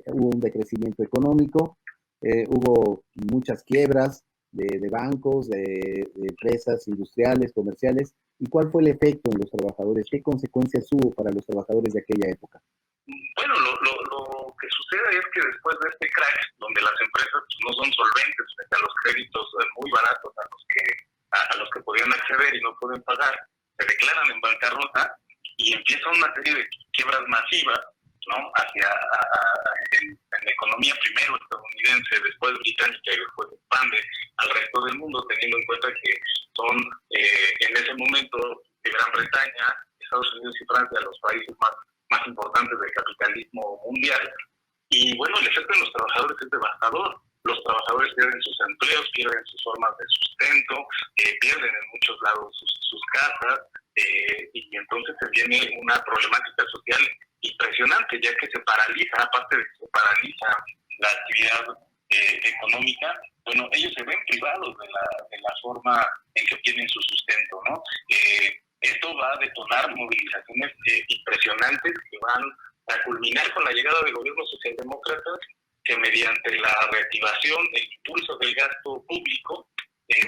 hubo un decrecimiento económico, hubo muchas quiebras de bancos, de empresas industriales, comerciales. ¿Y cuál fue el efecto en los trabajadores? ¿Qué consecuencias hubo para los trabajadores de aquella época? Bueno, lo que sucede es que después de este crack, donde las empresas no son solventes frente a los créditos muy baratos a los que podían acceder y no pueden pagar, se declaran en bancarrota y empieza una serie de quiebras masivas, ¿no? En la economía primero estadounidense, después británica y después expande al resto del mundo, teniendo en cuenta que son en ese momento de Gran Bretaña, Estados Unidos y Francia los países más importantes del capitalismo mundial. Y bueno, el efecto en los trabajadores es devastador. Los trabajadores pierden sus empleos, pierden sus formas de sustento, pierden en muchos lados sus casas, y entonces se viene una problemática social impresionante, ya que se paraliza, aparte de que se paraliza la actividad económica, bueno, ellos se ven privados de la forma en que obtienen su sustento, ¿no? Esto va a detonar movilizaciones impresionantes que van a culminar con la llegada de gobiernos socialdemócratas que mediante la reactivación, el impulso del gasto público,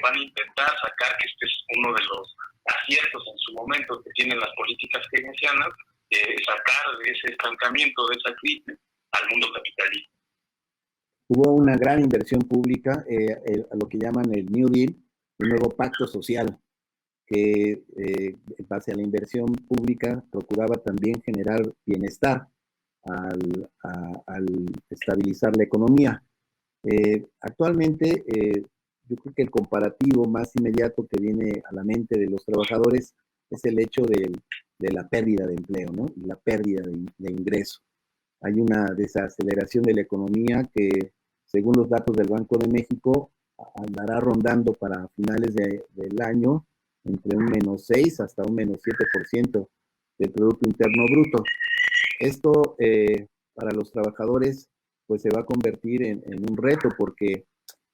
van a intentar sacar, que este es uno de los aciertos en su momento que tienen las políticas keynesianas, sacar de ese estancamiento, de esa crisis, al mundo capitalista. Hubo una gran inversión pública, a lo que llaman el New Deal, el nuevo pacto social, que en base a la inversión pública procuraba también generar bienestar al estabilizar la economía. Actualmente, yo creo que el comparativo más inmediato que viene a la mente de los trabajadores es el hecho de la pérdida de empleo, ¿no? Y la pérdida de ingreso. Hay una desaceleración de la economía que, según los datos del Banco de México, andará rondando para finales del año entre un -6 hasta un -7% del Producto Interno Bruto. Esto para los trabajadores pues se va a convertir en un reto, porque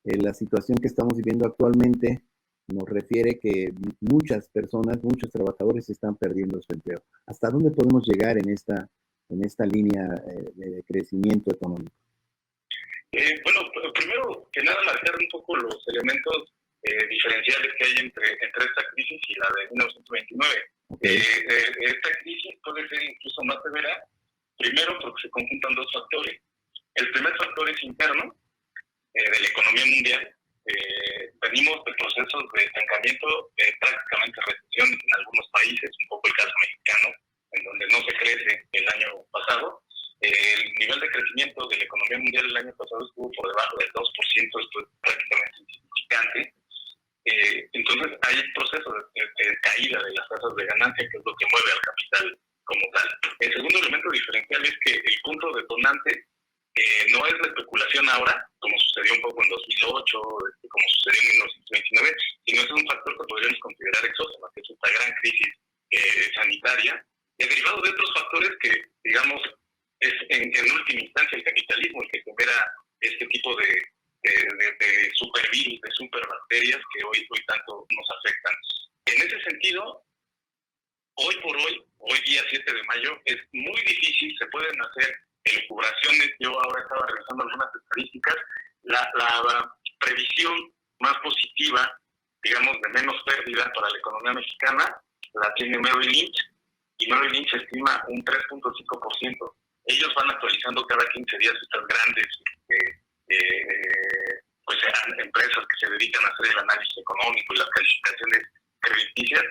la situación que estamos viviendo actualmente nos refiere que muchas personas, muchos trabajadores están perdiendo su empleo. ¿Hasta dónde podemos llegar en esta línea de crecimiento económico? Bueno, primero que nada marcar un poco los elementos diferenciales que hay entre esta crisis y la de 1929. Okay. Esta crisis puede ser incluso más severa, primero porque se conjuntan dos factores. El primer factor es interno, de la economía mundial. Venimos de procesos de estancamiento, prácticamente recesión en algunos países, un poco el caso mexicano, en donde no se crece el año pasado. El nivel de crecimiento de la economía mundial el año pasado estuvo por debajo del 2%, esto es prácticamente insignificante. Entonces hay procesos de caída de las tasas de ganancia, que es lo que mueve al capital como tal. El segundo elemento diferencial es que el punto detonante no es la especulación ahora, como sucedió un poco en 2008, como sucedió en 1929, sino es un factor que podríamos considerar exógeno, que es esta gran crisis sanitaria, y derivado de otros factores que, digamos, es en última instancia el capitalismo el que genera este tipo de supervirus, de superbacterias que hoy tanto nos afectan. En ese sentido, hoy por hoy día 7 de mayo, es muy difícil, se pueden hacer elucubraciones. Yo ahora estaba revisando algunas estadísticas. La previsión más positiva, digamos, de menos pérdida para la economía mexicana, la tiene Merrill Lynch, y Merrill Lynch estima un 3.5%. Ellos van actualizando cada 15 días estas grandes empresas que se dedican a hacer el análisis económico y las calificaciones crediticias.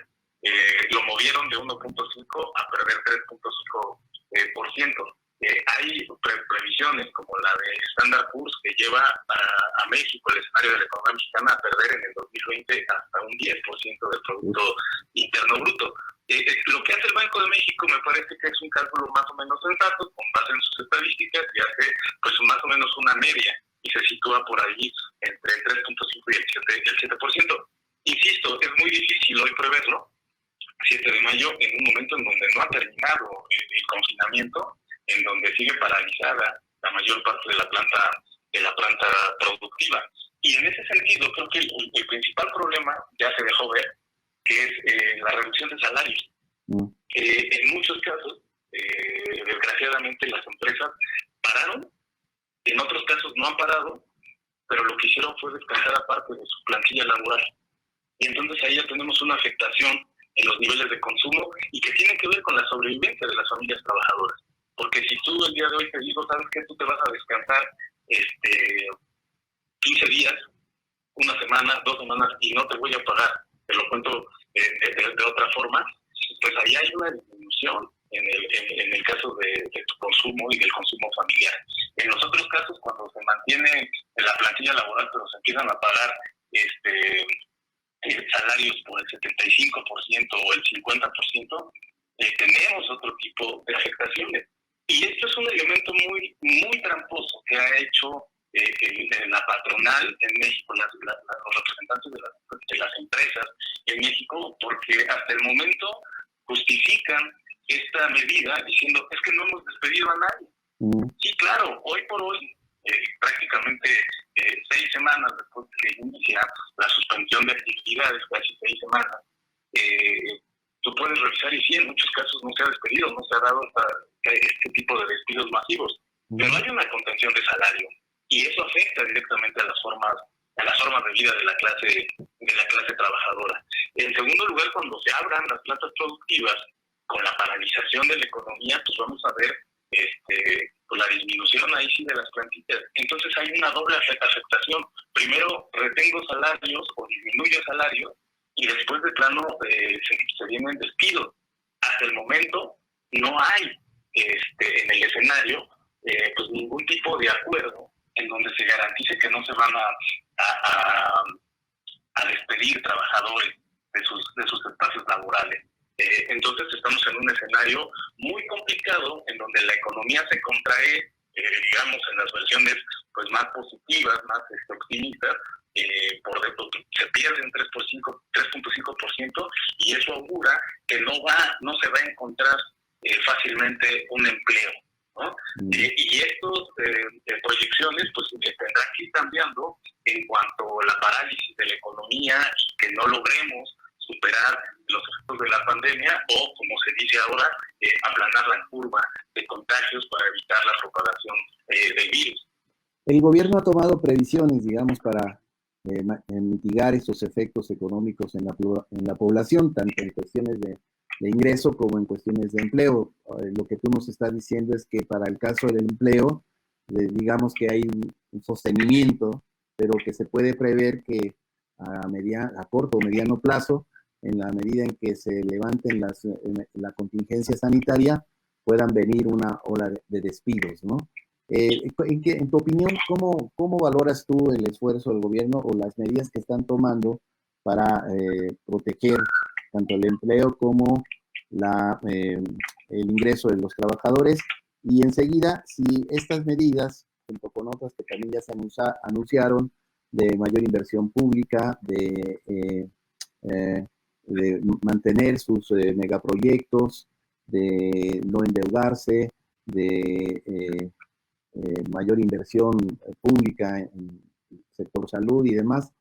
Lo movieron de 1.5 a perder 3.5%. Hay previsiones como la de Standard Poor's que lleva a México, el escenario de la economía mexicana, a perder en el 2020 hasta un 10% del Producto Interno Bruto. Lo que hace el Banco de México me parece que es un cálculo más o menos sensato, con base en sus estadísticas, y hace pues más o menos una media, y se sitúa por ahí entre el 3.5 y el 7%. Insisto, es muy difícil hoy preverlo, 7 de mayo, en un momento en donde no ha terminado el confinamiento, en donde sigue paralizada la mayor parte de la planta productiva. Y en ese sentido, creo que el principal problema ya se dejó ver, que es la reducción de salarios. En muchos casos, desgraciadamente, las empresas pararon, en otros casos no han parado, pero lo que hicieron fue descansar a parte de su plantilla laboral. Y entonces ahí ya tenemos una afectación en los niveles de consumo, y que tiene que ver con la sobrevivencia de las familias trabajadoras. Porque si tú el día de hoy te digo, ¿sabes qué? Tú te vas a descansar 15 días, una semana, 2 semanas, y no te voy a pagar, te lo cuento de otra forma, pues ahí hay una disminución en el caso de tu consumo y del consumo familiar. En los otros casos, cuando se mantiene la plantilla laboral, pero se empiezan a pagar salarios por el 75% o el 50%, tenemos otro tipo de afectaciones. Y esto es un elemento muy, muy tramposo que ha hecho la patronal en México, los representantes de las empresas en México, porque hasta el momento justifican esta medida diciendo, es que no hemos despedido a nadie. Sí, claro, hoy por hoy, prácticamente 6 semanas después de que inicia la suspensión de actividades, casi 6 semanas, tú puedes revisar, y sí, en muchos casos no se ha despedido, no se ha dado este tipo de despidos masivos, pero hay una contención de salario, y eso afecta directamente a las formas de vida de la clase trabajadora. En segundo lugar, cuando se abran las plantas productivas, con la paralización de la economía, pues vamos a ver pues la disminución ahí sí de las plantillas. Entonces hay una doble afectación. Primero retengo salarios o disminuyo salarios, y después de plano se vienen despidos. Hasta el momento no hay en el escenario pues ningún tipo de acuerdo en donde se garantice que no se van a despedir trabajadores de sus espacios laborales. Entonces estamos en un escenario muy complicado en donde la economía se contrae, digamos, en las versiones pues más positivas, más optimistas, se pierde un 3.5%, y eso augura que no se va a encontrar fácilmente un empleo, ¿no? Y estas proyecciones pues tendrán que ir cambiando en cuanto a la parálisis de la economía y que no logremos superar los efectos de la pandemia, o, como se dice ahora, aplanar la curva de contagios para evitar la propagación del virus. El gobierno ha tomado previsiones, digamos, para mitigar estos efectos económicos en la población, tanto en cuestiones de ingreso como en cuestiones de empleo. Lo que tú nos estás diciendo es que para el caso del empleo, digamos que hay un sostenimiento, pero que se puede prever que a corto o mediano plazo, en la medida en que se levanten la contingencia sanitaria, puedan venir una ola de despidos, ¿no? En tu opinión, ¿cómo valoras tú el esfuerzo del gobierno o las medidas que están tomando para proteger tanto el empleo como el ingreso de los trabajadores? Y enseguida, si estas medidas, junto con otras que también ya se anunciaron, de mayor inversión pública, de mantener sus megaproyectos, de no endeudarse, de mayor inversión pública en el sector salud y demás,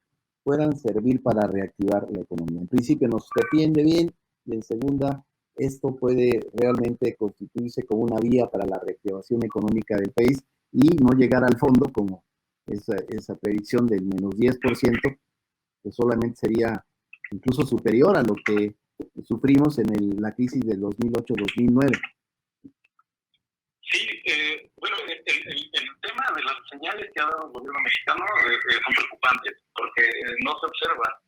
puedan servir para reactivar la economía. En principio nos defiende bien, y en segunda, esto puede realmente constituirse como una vía para la reactivación económica del país y no llegar al fondo como esa predicción del menos 10%, que solamente sería incluso superior a lo que sufrimos en la crisis del 2008-2009. Sí, bueno, el tema de las señales que ha dado el gobierno mexicano son preocupantes, porque no se observa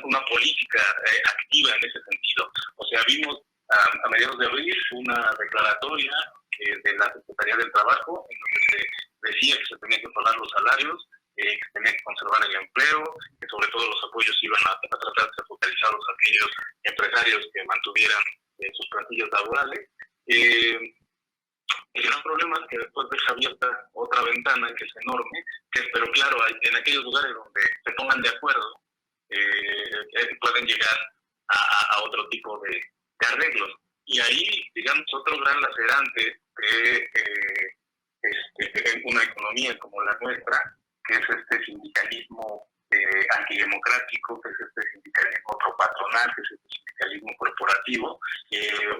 una política activa en ese sentido. O sea, vimos a mediados de abril una declaratoria de la Secretaría del Trabajo, en donde se decía que se tenían que pagar los salarios, que se tenía que conservar el empleo, que sobre todo los apoyos iban a tratar de ser focalizados a aquellos empresarios que mantuvieran sus plantillas laborales. El gran problema es que después deja abierta otra ventana que es enorme, pero claro, en aquellos lugares donde se pongan de acuerdo, pueden llegar a otro tipo de arreglos. Y ahí, digamos, otro gran lacerante de una economía como la nuestra, que es este sindicalismo antidemocrático, que es este sindicalismo propatronal, que es este sindicalismo corporativo,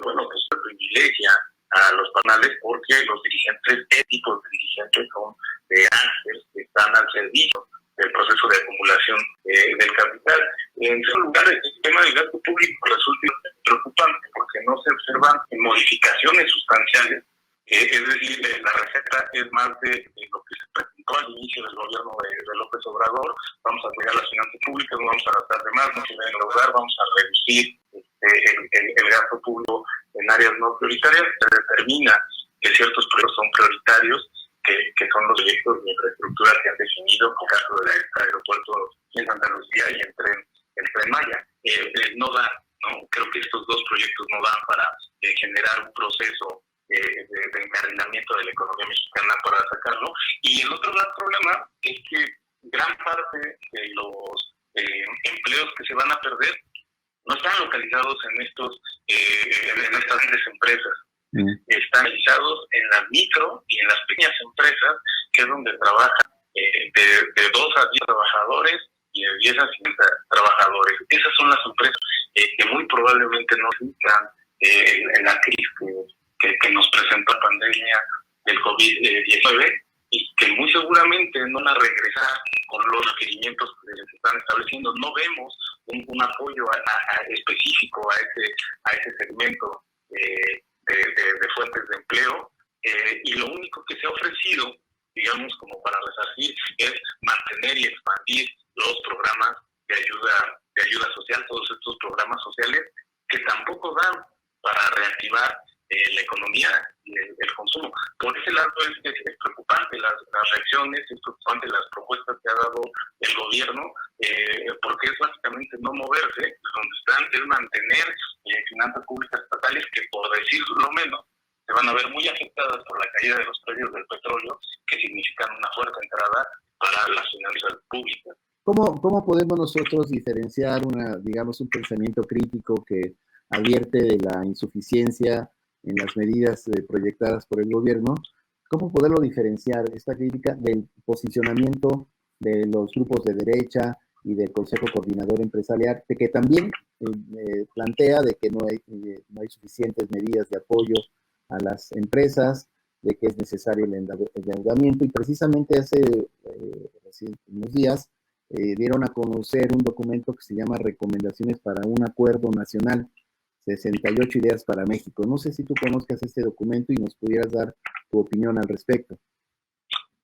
bueno, pues se privilegia a los patronales porque los dirigentes, este tipo de dirigentes son de ángeles que están al servicio del proceso de acumulación del capital. En segundo lugar, el tema del gasto público resulta preocupante porque no se observan modificaciones sustanciales. Es decir, la receta es más de lo que se presentó al inicio del gobierno de López Obrador. Vamos a cuidar las finanzas públicas, no vamos a gastar de más, no se deben lograr, vamos a reducir el gasto público en áreas no prioritarias. Se determina que ciertos proyectos son prioritarios, que son los proyectos de infraestructura que han definido, como el caso del aeropuerto en Santa Lucía y el Tren Maya. No da, ¿no? Creo que estos dos proyectos no dan para generar un proceso de encarrilamiento de la economía mexicana para sacarlo. Y el otro gran problema es que gran parte de los empleos que se van a perder no están localizados en estas grandes empresas. Están realizados en las micro y en las pequeñas empresas, que es donde trabajan de 2 a 10 trabajadores y de 10 a 50 trabajadores. Esas son las empresas que muy probablemente no están en la crisis que nos presenta la pandemia del COVID-19 y que muy seguramente no van a regresar con los requerimientos que se están estableciendo. No vemos un apoyo específico a ese segmento de fuentes de empleo, y lo único que se ha ofrecido, digamos, como para resarcir, es mantener y expandir los programas de ayuda social, todos estos programas sociales que tampoco dan para reactivar la economía y el consumo. Por ese lado es preocupante las reacciones, es preocupante las propuestas que ha dado el gobierno, porque es básicamente no moverse, donde están es mantener finanzas públicas estatales que, por decirlo menos, se van a ver muy afectadas por la caída de los precios del petróleo, que significan una fuerte entrada para las finanzas públicas. ¿Cómo podemos nosotros diferenciar digamos, un pensamiento crítico que advierte de la insuficiencia en las medidas proyectadas por el gobierno? ¿Cómo poderlo diferenciar, esta crítica, del posicionamiento de los grupos de derecha y del Consejo Coordinador Empresarial, de que también plantea de que no hay suficientes medidas de apoyo a las empresas, de que es necesario el endeudamiento? Y precisamente hace unos días dieron a conocer un documento que se llama Recomendaciones para un Acuerdo Nacional, 68 ideas para México. No sé si tú conozcas este documento y nos pudieras dar tu opinión al respecto.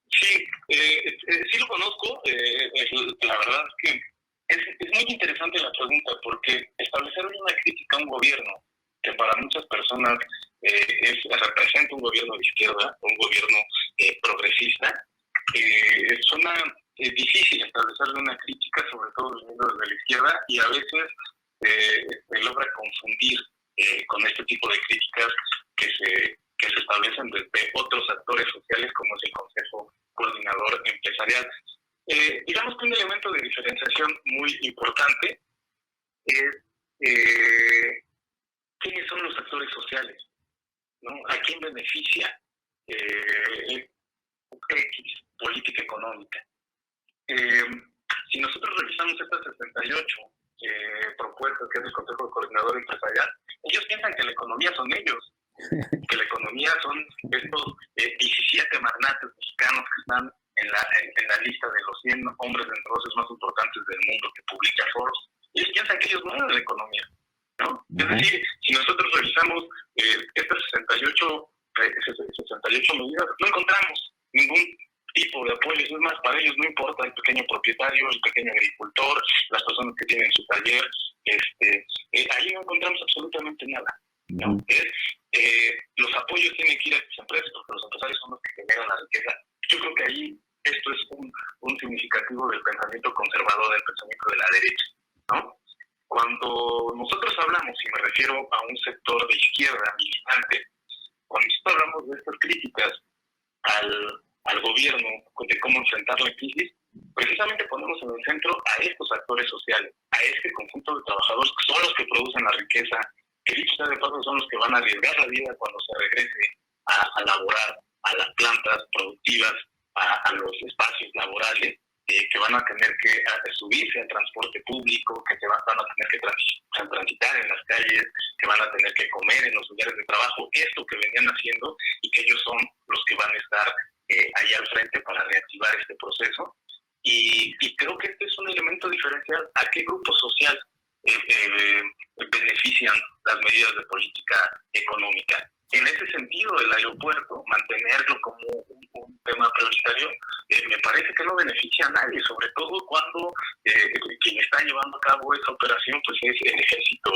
Sí, sí lo conozco. La verdad es que es muy interesante la pregunta, porque establecer una crítica a un gobierno que para muchas personas representa un gobierno de izquierda, un gobierno progresista, suena difícil establecerle una crítica, sobre todo los miembros de la izquierda, y a veces se logra confundir con este tipo de críticas que se establecen desde otros actores sociales, como es el Consejo Coordinador Empresarial. Digamos que un elemento de diferenciación muy importante es quiénes son los actores sociales, ¿no? ¿A quién beneficia X política económica? Si nosotros revisamos estas 68 propuestas que es el Consejo Coordinador Empresarial, ellos piensan que la economía son ellos, que la economía son estos 17 magnates mexicanos que están en la lista de los 100 hombres de negocios más importantes del mundo que publica Forbes. Ellos piensan que ellos no eran la economía, ¿no? Es decir, si nosotros revisamos estas 68 medidas, no encontramos ningún tipo de apoyos. Es más, para ellos no importa el pequeño propietario, el pequeño agricultor, las personas que tienen su taller. Ahí no encontramos absolutamente nada, ¿no? Los apoyos tienen que ir a estas empresas, porque los empresarios son los que generan la riqueza. Yo creo que ahí esto es un significativo del pensamiento conservador, del pensamiento de la derecha, ¿no? Cuando nosotros hablamos, y me refiero a un sector de izquierda militante, cuando nosotros hablamos de estas críticas al gobierno, de cómo enfrentar la crisis, precisamente ponemos en el centro a estos actores sociales, a este conjunto de trabajadores que son los que producen la riqueza, que dicho sea de paso son los que van a arriesgar la vida cuando se regrese a laborar a las plantas productivas, a los espacios laborales, que van a tener que subirse al transporte público, que van a tener que transitar en las calles, que van a tener que comer en los lugares de trabajo, esto que venían haciendo, y que ellos son los que van a estar ahí al frente para reactivar este proceso. Y creo que este es un elemento diferencial a qué grupo social benefician las medidas de política económica. En ese sentido, el aeropuerto, mantenerlo como un tema prioritario, me parece que no beneficia a nadie, sobre todo cuando quien está llevando a cabo esa operación pues es el ejército,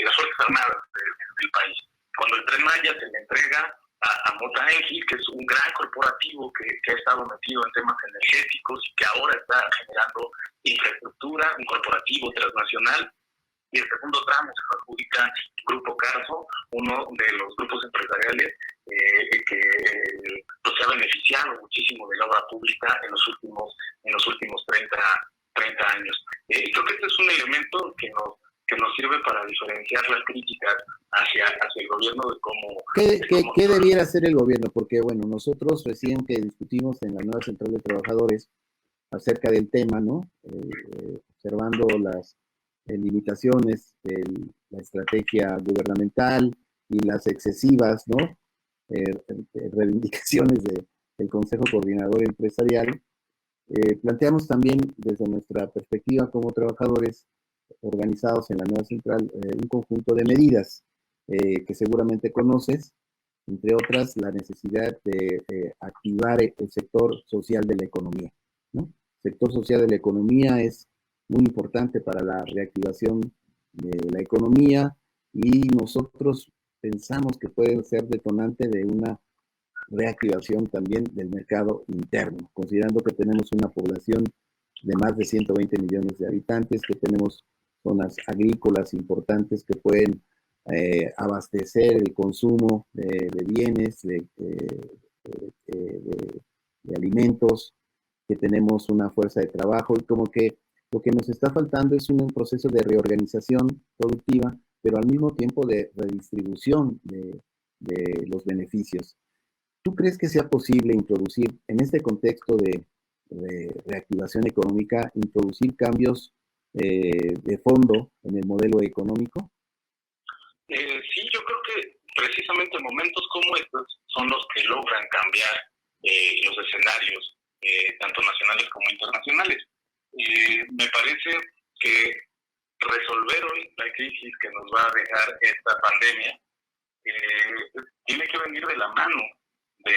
las Fuerzas Armadas del país. Cuando el Tren Maya se le entrega a Mota Engil, que es un gran corporativo que ha estado metido en temas energéticos y que ahora está generando infraestructura, un corporativo transnacional, y el segundo tramo se lo adjudica Grupo Carso, uno de los grupos empresariales que pues, se ha beneficiado muchísimo de la obra pública en los últimos 30 años. Creo que este es un elemento que nos sirve para diferenciar las críticas hacia el gobierno de cómo... ¿Qué debiera hacer el gobierno? Porque, bueno, nosotros recién que discutimos en la nueva Central de Trabajadores acerca del tema, ¿no? Observando las limitaciones de la estrategia gubernamental y las excesivas, ¿no? Reivindicaciones del Consejo Coordinador Empresarial, planteamos también desde nuestra perspectiva como trabajadores organizados en la nueva central un conjunto de medidas que seguramente conoces, entre otras la necesidad de activar el sector social de la economía, ¿no? El sector social de la economía es muy importante para la reactivación de la economía y nosotros pensamos que puede ser detonante de una reactivación también del mercado interno, considerando que tenemos una población de más de 120 millones de habitantes, que tenemos zonas agrícolas importantes que pueden abastecer el consumo de bienes, de alimentos, que tenemos una fuerza de trabajo, y como que lo que nos está faltando es un proceso de reorganización productiva, pero al mismo tiempo de redistribución de los beneficios. ¿Tú crees que sea posible introducir, en este contexto de reactivación económica, introducir cambios de fondo en el modelo económico? Sí, yo creo que precisamente momentos como estos son los que logran cambiar los escenarios, tanto nacionales como internacionales. Me parece que resolver hoy la crisis que nos va a dejar esta pandemia tiene que venir de la mano de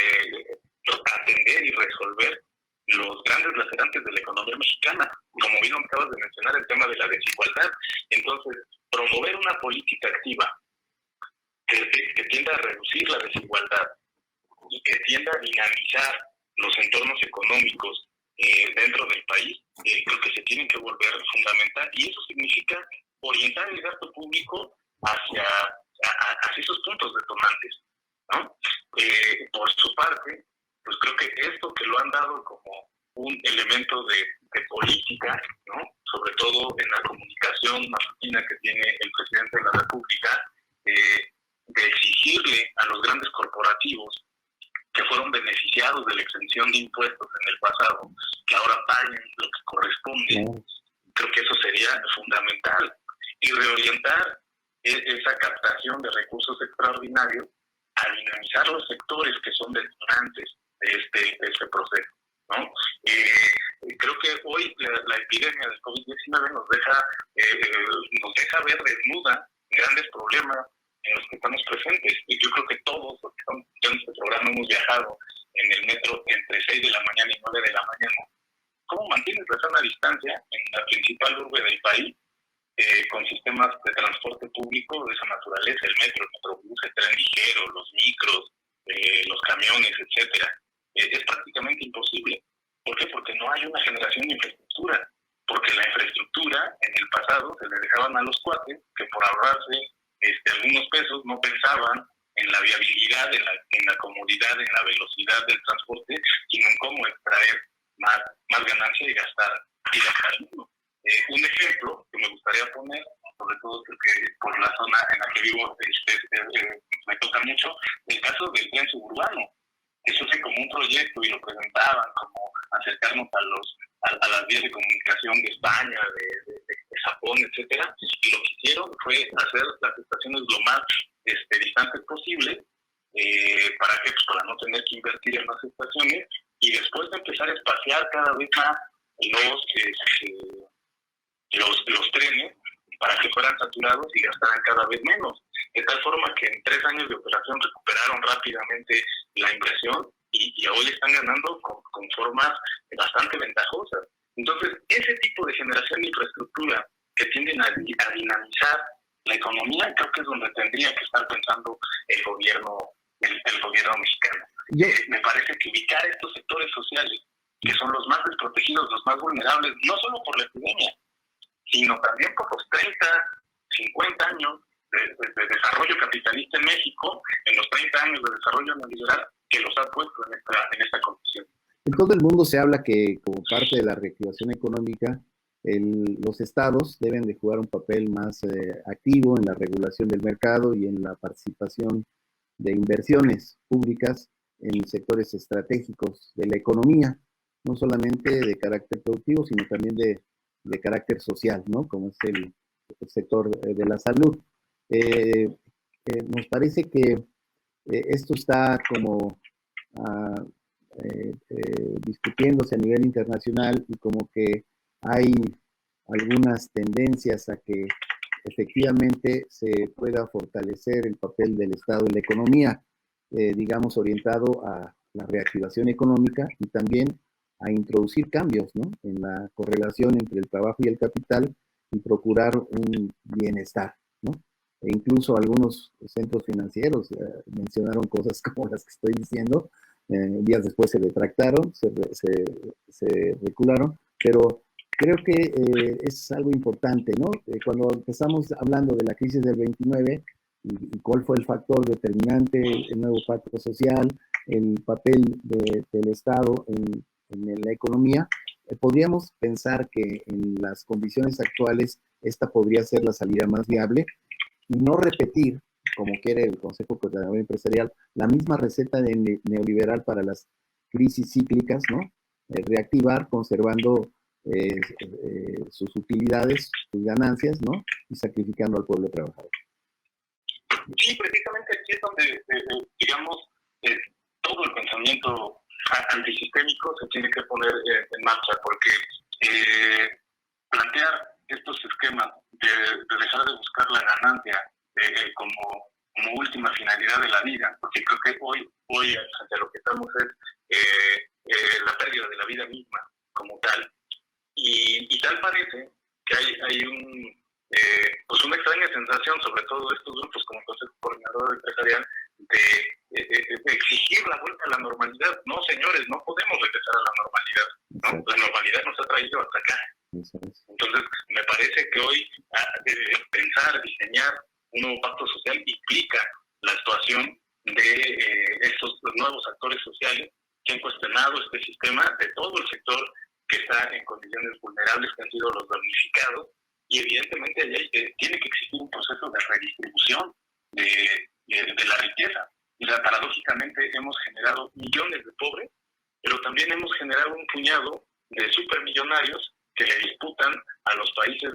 atender y resolver los grandes lacerantes de la economía mexicana, como bien acabas de mencionar, el tema de la desigualdad. Entonces, promover una política activa que tienda a reducir la desigualdad y que tienda a dinamizar los entornos económicos dentro del país, creo que se tienen que volver fundamental, y eso significa orientar el gasto público hacia esos puntos detonantes, ¿no? Por su parte, pues creo que esto que lo han dado como un elemento de política, ¿no? Sobre todo en la comunicación matutina que tiene el presidente de la República, de exigirle a los grandes corporativos que fueron beneficiados de la exención de impuestos en el pasado, que ahora paguen lo que corresponde. Creo que eso sería fundamental. Y reorientar esa captación de recursos extraordinarios a dinamizar los sectores que son detonantes de este proceso, ¿no? Creo que hoy la epidemia del COVID-19 nos deja ver desnuda grandes problemas en los que estamos presentes. Y yo creo que todos los que estamos en este programa hemos viajado en el metro entre 6 de la mañana y 9 de la mañana. ¿Cómo mantienes la sana distancia en la principal urbe del país con sistemas de transporte público de esa naturaleza, el metro, el metrobús, el tren ligero, los micros, los camiones, etcétera? Es prácticamente imposible. ¿Por qué? Porque no hay una generación de infraestructura. Porque la infraestructura en el pasado se le dejaban a los cuates que por ahorrarse algunos pesos no pensaban en la viabilidad, en la comodidad, en la velocidad del transporte, sino en cómo extraer más ganancia y gastar menos. Un ejemplo que me gustaría poner, sobre todo porque por la zona en la que vivo me toca mucho, el caso del tren suburbano. Eso fue como un proyecto y lo presentaban como acercarnos a las vías de comunicación de España, de Japón, etcétera, y lo que hicieron fue hacer las estaciones lo más distantes posible. ¿Para qué? Pues para no tener que invertir en más estaciones, y después de empezar a espaciar cada vez más los trenes para que fueran saturados y gastaran cada vez menos, de tal forma que en 3 años de operación recuperaron rápidamente la inversión y hoy están ganando con formas bastante ventajosas. Entonces, ese tipo de generación de infraestructura que tienden a dinamizar la economía, creo que es donde tendría que estar pensando el gobierno mexicano. Me parece que ubicar estos sectores sociales, que son los más desprotegidos, los más vulnerables, no solo por la epidemia, sino también por los 30, 50 años de desarrollo capitalista en México, en los 30 años de desarrollo neoliberal, que los ha puesto en esta condición. En todo el mundo se habla que como parte de la reactivación económica, los estados deben de jugar un papel más activo en la regulación del mercado y en la participación de inversiones públicas en sectores estratégicos de la economía, no solamente de carácter productivo, sino también de carácter social, ¿no? Como es el sector de la salud. Nos parece que esto está como discutiéndose a nivel internacional, y como que hay algunas tendencias a que efectivamente se pueda fortalecer el papel del Estado en la economía, digamos, orientado a la reactivación económica y también a introducir cambios, ¿no?, en la correlación entre el trabajo y el capital y procurar un bienestar, ¿no? e incluso algunos centros financieros mencionaron cosas como las que estoy diciendo. Días después se retractaron, se recularon, pero creo que es algo importante, ¿no? Cuando empezamos hablando de la crisis del 29 y cuál fue el factor determinante, el nuevo pacto social, el papel del Estado en la economía, podríamos pensar que en las condiciones actuales esta podría ser la salida más viable y no repetir, como quiere el Consejo Coordinador Empresarial, la misma receta neoliberal para las crisis cíclicas, ¿no? Reactivar conservando sus utilidades, sus ganancias, ¿no? Y sacrificando al pueblo trabajador. Sí, precisamente aquí es donde, digamos, todo el pensamiento antisistémico se tiene que poner en marcha, porque plantear estos esquemas de dejar de buscar la ganancia como última finalidad de la vida, porque creo que hoy ante lo que estamos es la pérdida de la vida misma como tal, y tal parece que hay pues una extraña sensación, sobre todo de estos grupos como el Consejo Coordinador Empresarial, de exigir la vuelta a la normalidad. No, señores, no podemos regresar a la normalidad, ¿no? La normalidad nos ha traído hasta acá. Entonces, me parece que hoy pensar, diseñar un nuevo pacto social implica la actuación de estos nuevos actores sociales que han cuestionado este sistema, de todo el sector que está en condiciones vulnerables, que han sido los damnificados, y evidentemente allí tiene que existir un proceso de redistribución de la riqueza. O sea, paradójicamente hemos generado millones de pobres, pero también hemos generado un puñado de supermillonarios que le disputan a los países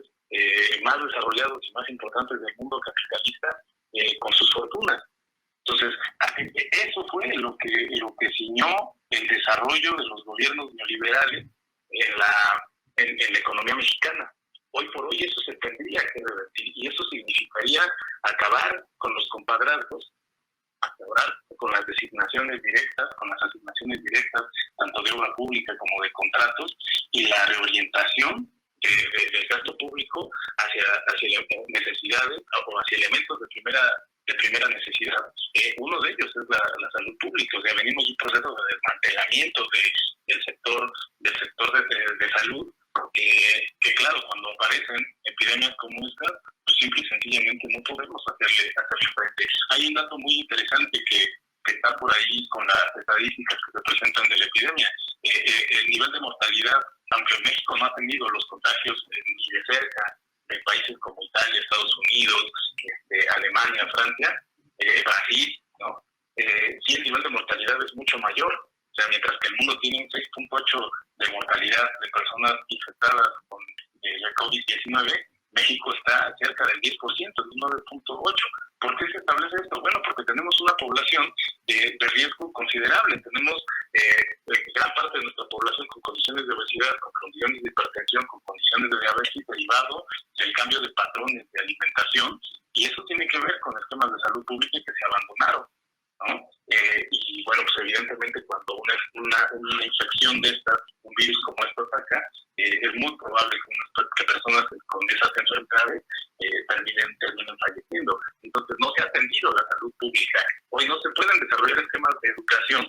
más desarrollados y más importantes del mundo capitalista con sus fortunas. Entonces, eso fue lo que ciñó el desarrollo de los gobiernos neoliberales en la economía mexicana. Hoy por hoy eso se tendría que revertir, y eso significaría acabar con los compadrazgos, acabar con las designaciones directas, con las asignaciones directas, tanto de obra pública como de contratos, y la reorientación del gasto público hacia necesidades o hacia elementos de primera necesidad. Uno de ellos es la salud pública. O sea, venimos de un proceso de desmantelamiento del sector de salud, que claro, cuando aparecen epidemias como esta, pues simple y sencillamente no podemos hacerle frente. Hay un dato muy interesante que está por ahí con las estadísticas que se presentan de la epidemia. El nivel de mortalidad, aunque México no ha tenido los contagios ni de cerca de países como Italia, Estados Unidos, Alemania, Francia, Brasil, ¿no? Sí, el nivel de mortalidad es mucho mayor. O sea, mientras que el mundo tiene un 6.8 de mortalidad de personas infectadas con el COVID-19, México está cerca del 10%, del 9.8%. ¿Por qué se establece esto? Bueno, porque tenemos una población de riesgo considerable. Tenemos gran parte de nuestra población con condiciones de obesidad, con condiciones de hipertensión, con condiciones de diabetes derivado del cambio de patrones de alimentación, y eso tiene que ver con esquemas de salud pública que se abandonaron, ¿no? Y bueno, pues evidentemente cuando una infección de estas, un virus como esta ataca, es muy probable que personas con esa atención grave terminen falleciendo. Entonces no se ha atendido la salud pública. Hoy no se pueden desarrollar esquemas de educación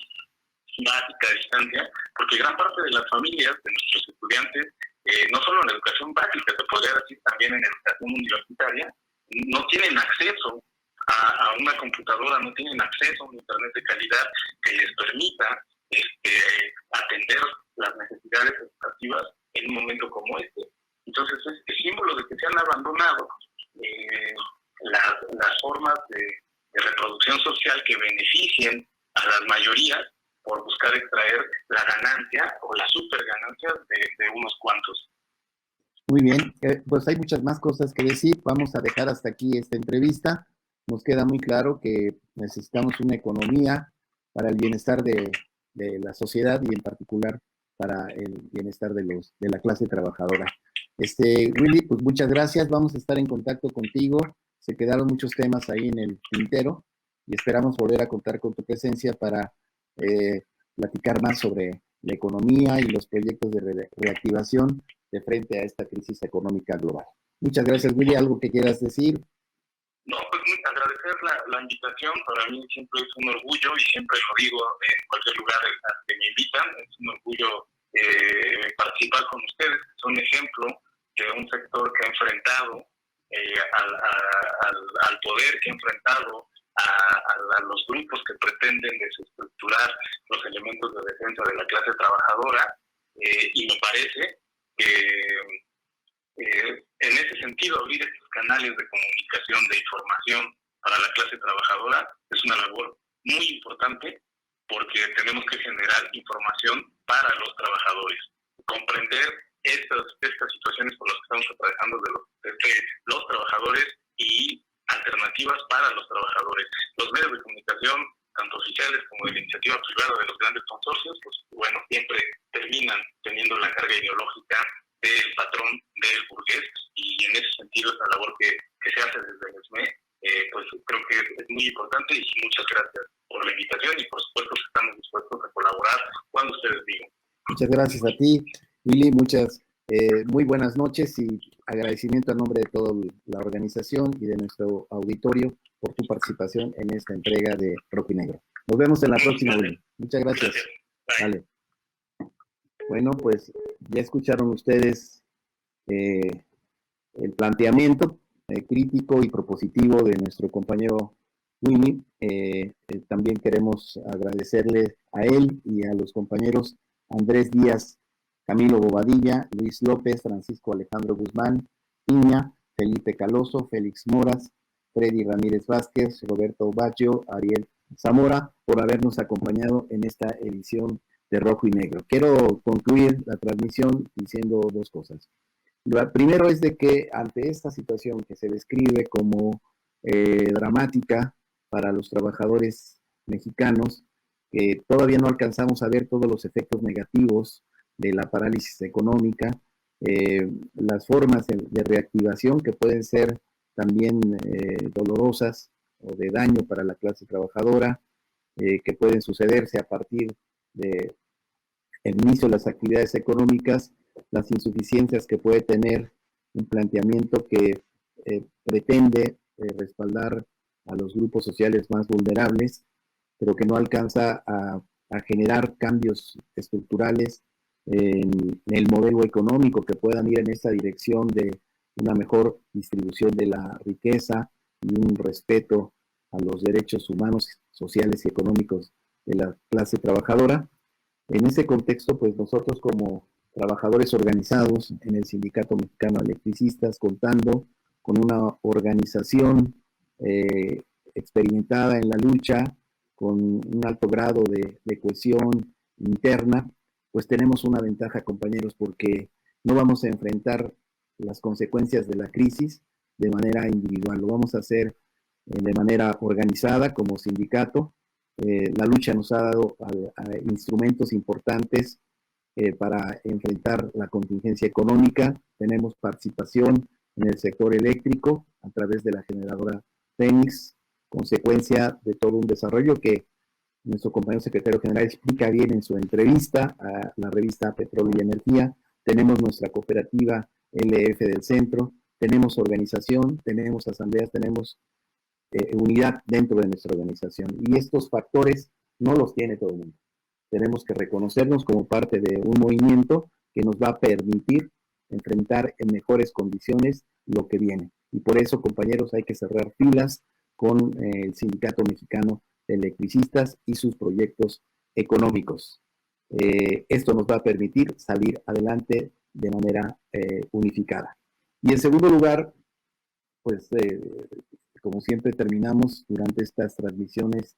básica a distancia, porque gran parte de las familias de nuestros estudiantes, no solo en la educación básica, se podría decir también en educación universitaria, no tienen acceso a una computadora, no tienen acceso a un internet de calidad que les permita atender las necesidades educativas en un momento como este. Entonces es símbolo de que se han abandonado las formas de reproducción social que beneficien a las mayorías por buscar extraer la ganancia o las superganancias de unos cuantos. Muy bien, pues hay muchas más cosas que decir. Vamos a dejar hasta aquí esta entrevista. Nos queda muy claro que necesitamos una economía para el bienestar de la sociedad y en particular para el bienestar de la clase trabajadora. Willy, pues muchas gracias. Vamos a estar en contacto contigo. Se quedaron muchos temas ahí en el tintero y esperamos volver a contar con tu presencia para platicar más sobre la economía y los proyectos de reactivación de frente a esta crisis económica global. Muchas gracias, Willy. ¿Algo que quieras decir? No, pues agradecer la invitación. Para mí siempre es un orgullo, y siempre lo digo en cualquier lugar al que me invitan, es un orgullo participar con ustedes. Son ejemplo de un sector que ha enfrentado al poder, que ha enfrentado a los grupos que pretenden desestructurar los elementos de defensa de la clase trabajadora, y me parece que en ese sentido abrir estos canales de comunicación, de información para la clase trabajadora es una labor muy importante, porque tenemos que generar información para los trabajadores, comprender estas situaciones por las que estamos atravesando de los trabajadores, y alternativas para los trabajadores. Los medios de comunicación, tanto oficiales como de la iniciativa privada de los grandes consorcios, pues bueno, siempre terminan teniendo la carga ideológica del patrón, del burgués, y en ese sentido esa labor que se hace desde el SME, pues creo que es muy importante, y muchas gracias por la invitación, y por supuesto que estamos dispuestos a colaborar cuando ustedes digan. Muchas gracias a ti, Willy, muy buenas noches, y agradecimiento a nombre de toda la organización y de nuestro auditorio por tu participación en esta entrega de Rojo y Negro. Nos vemos en la próxima, Willy. Muchas gracias. Vale. Bueno, pues ya escucharon ustedes el planteamiento crítico y propositivo de nuestro compañero Willy. También queremos agradecerle a él y a los compañeros Andrés Díaz, Camilo Bobadilla, Luis López, Francisco Alejandro Guzmán, Piña, Felipe Caloso, Félix Moras, Freddy Ramírez Vázquez, Roberto Baggio, Ariel Zamora, por habernos acompañado en esta edición de Rojo y Negro. Quiero concluir la transmisión diciendo dos cosas. Lo primero es de que ante esta situación que se describe como dramática para los trabajadores mexicanos, que todavía no alcanzamos a ver todos los efectos negativos de la parálisis económica, las formas de reactivación que pueden ser también dolorosas o de daño para la clase trabajadora, que pueden sucederse a partir de el inicio de las actividades económicas, las insuficiencias que puede tener un planteamiento que pretende respaldar a los grupos sociales más vulnerables, pero que no alcanza a generar cambios estructurales en el modelo económico que puedan ir en esa dirección de una mejor distribución de la riqueza y un respeto a los derechos humanos, sociales y económicos de la clase trabajadora. En ese contexto, pues nosotros como trabajadores organizados en el Sindicato Mexicano de Electricistas, contando con una organización experimentada en la lucha, con un alto grado de cohesión interna, pues tenemos una ventaja, compañeros, porque no vamos a enfrentar las consecuencias de la crisis de manera individual, lo vamos a hacer de manera organizada como sindicato. La lucha nos ha dado a instrumentos importantes para enfrentar la contingencia económica. Tenemos participación en el sector eléctrico a través de la generadora Fénix, consecuencia de todo un desarrollo que nuestro compañero secretario general explica bien en su entrevista a la revista Petróleo y Energía. Tenemos nuestra cooperativa LF del Centro, tenemos organización, tenemos asambleas, tenemos unidad dentro de nuestra organización. Y estos factores no los tiene todo el mundo. Tenemos que reconocernos como parte de un movimiento que nos va a permitir enfrentar en mejores condiciones lo que viene. Y por eso, compañeros, hay que cerrar filas con el Sindicato Mexicano de Electricistas y sus proyectos económicos. Esto nos va a permitir salir adelante de manera unificada. Y en segundo lugar, pues como siempre terminamos durante estas transmisiones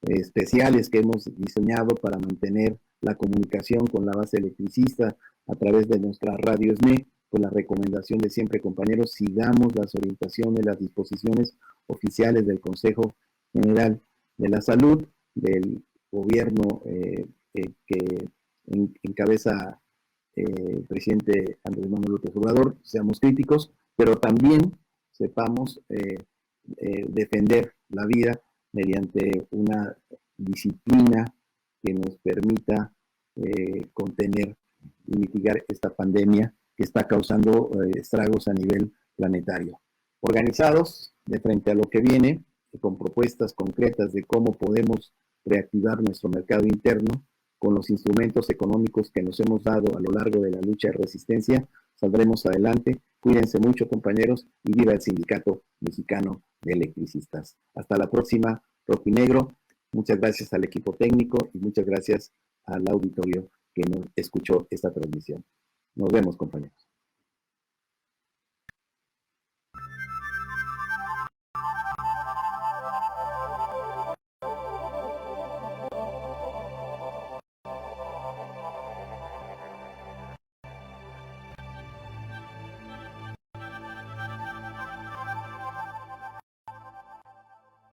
especiales que hemos diseñado para mantener la comunicación con la base electricista a través de nuestra radio SME, pues la recomendación de siempre, compañeros, sigamos las orientaciones, las disposiciones oficiales del Consejo General de la Salud, del gobierno que encabeza el presidente Andrés Manuel López Obrador. Seamos críticos, pero también sepamos defender la vida mediante una disciplina que nos permita contener y mitigar esta pandemia que está causando estragos a nivel planetario. organizados de frente a lo que viene, con propuestas concretas de cómo podemos reactivar nuestro mercado interno, con los instrumentos económicos que nos hemos dado a lo largo de la lucha de resistencia, saldremos adelante. Cuídense mucho, compañeros, y viva el Sindicato Mexicano de Electricistas. Hasta la próxima, Rojinegro. Muchas gracias al equipo técnico y muchas gracias al auditorio que nos escuchó esta transmisión. Nos vemos, compañeros.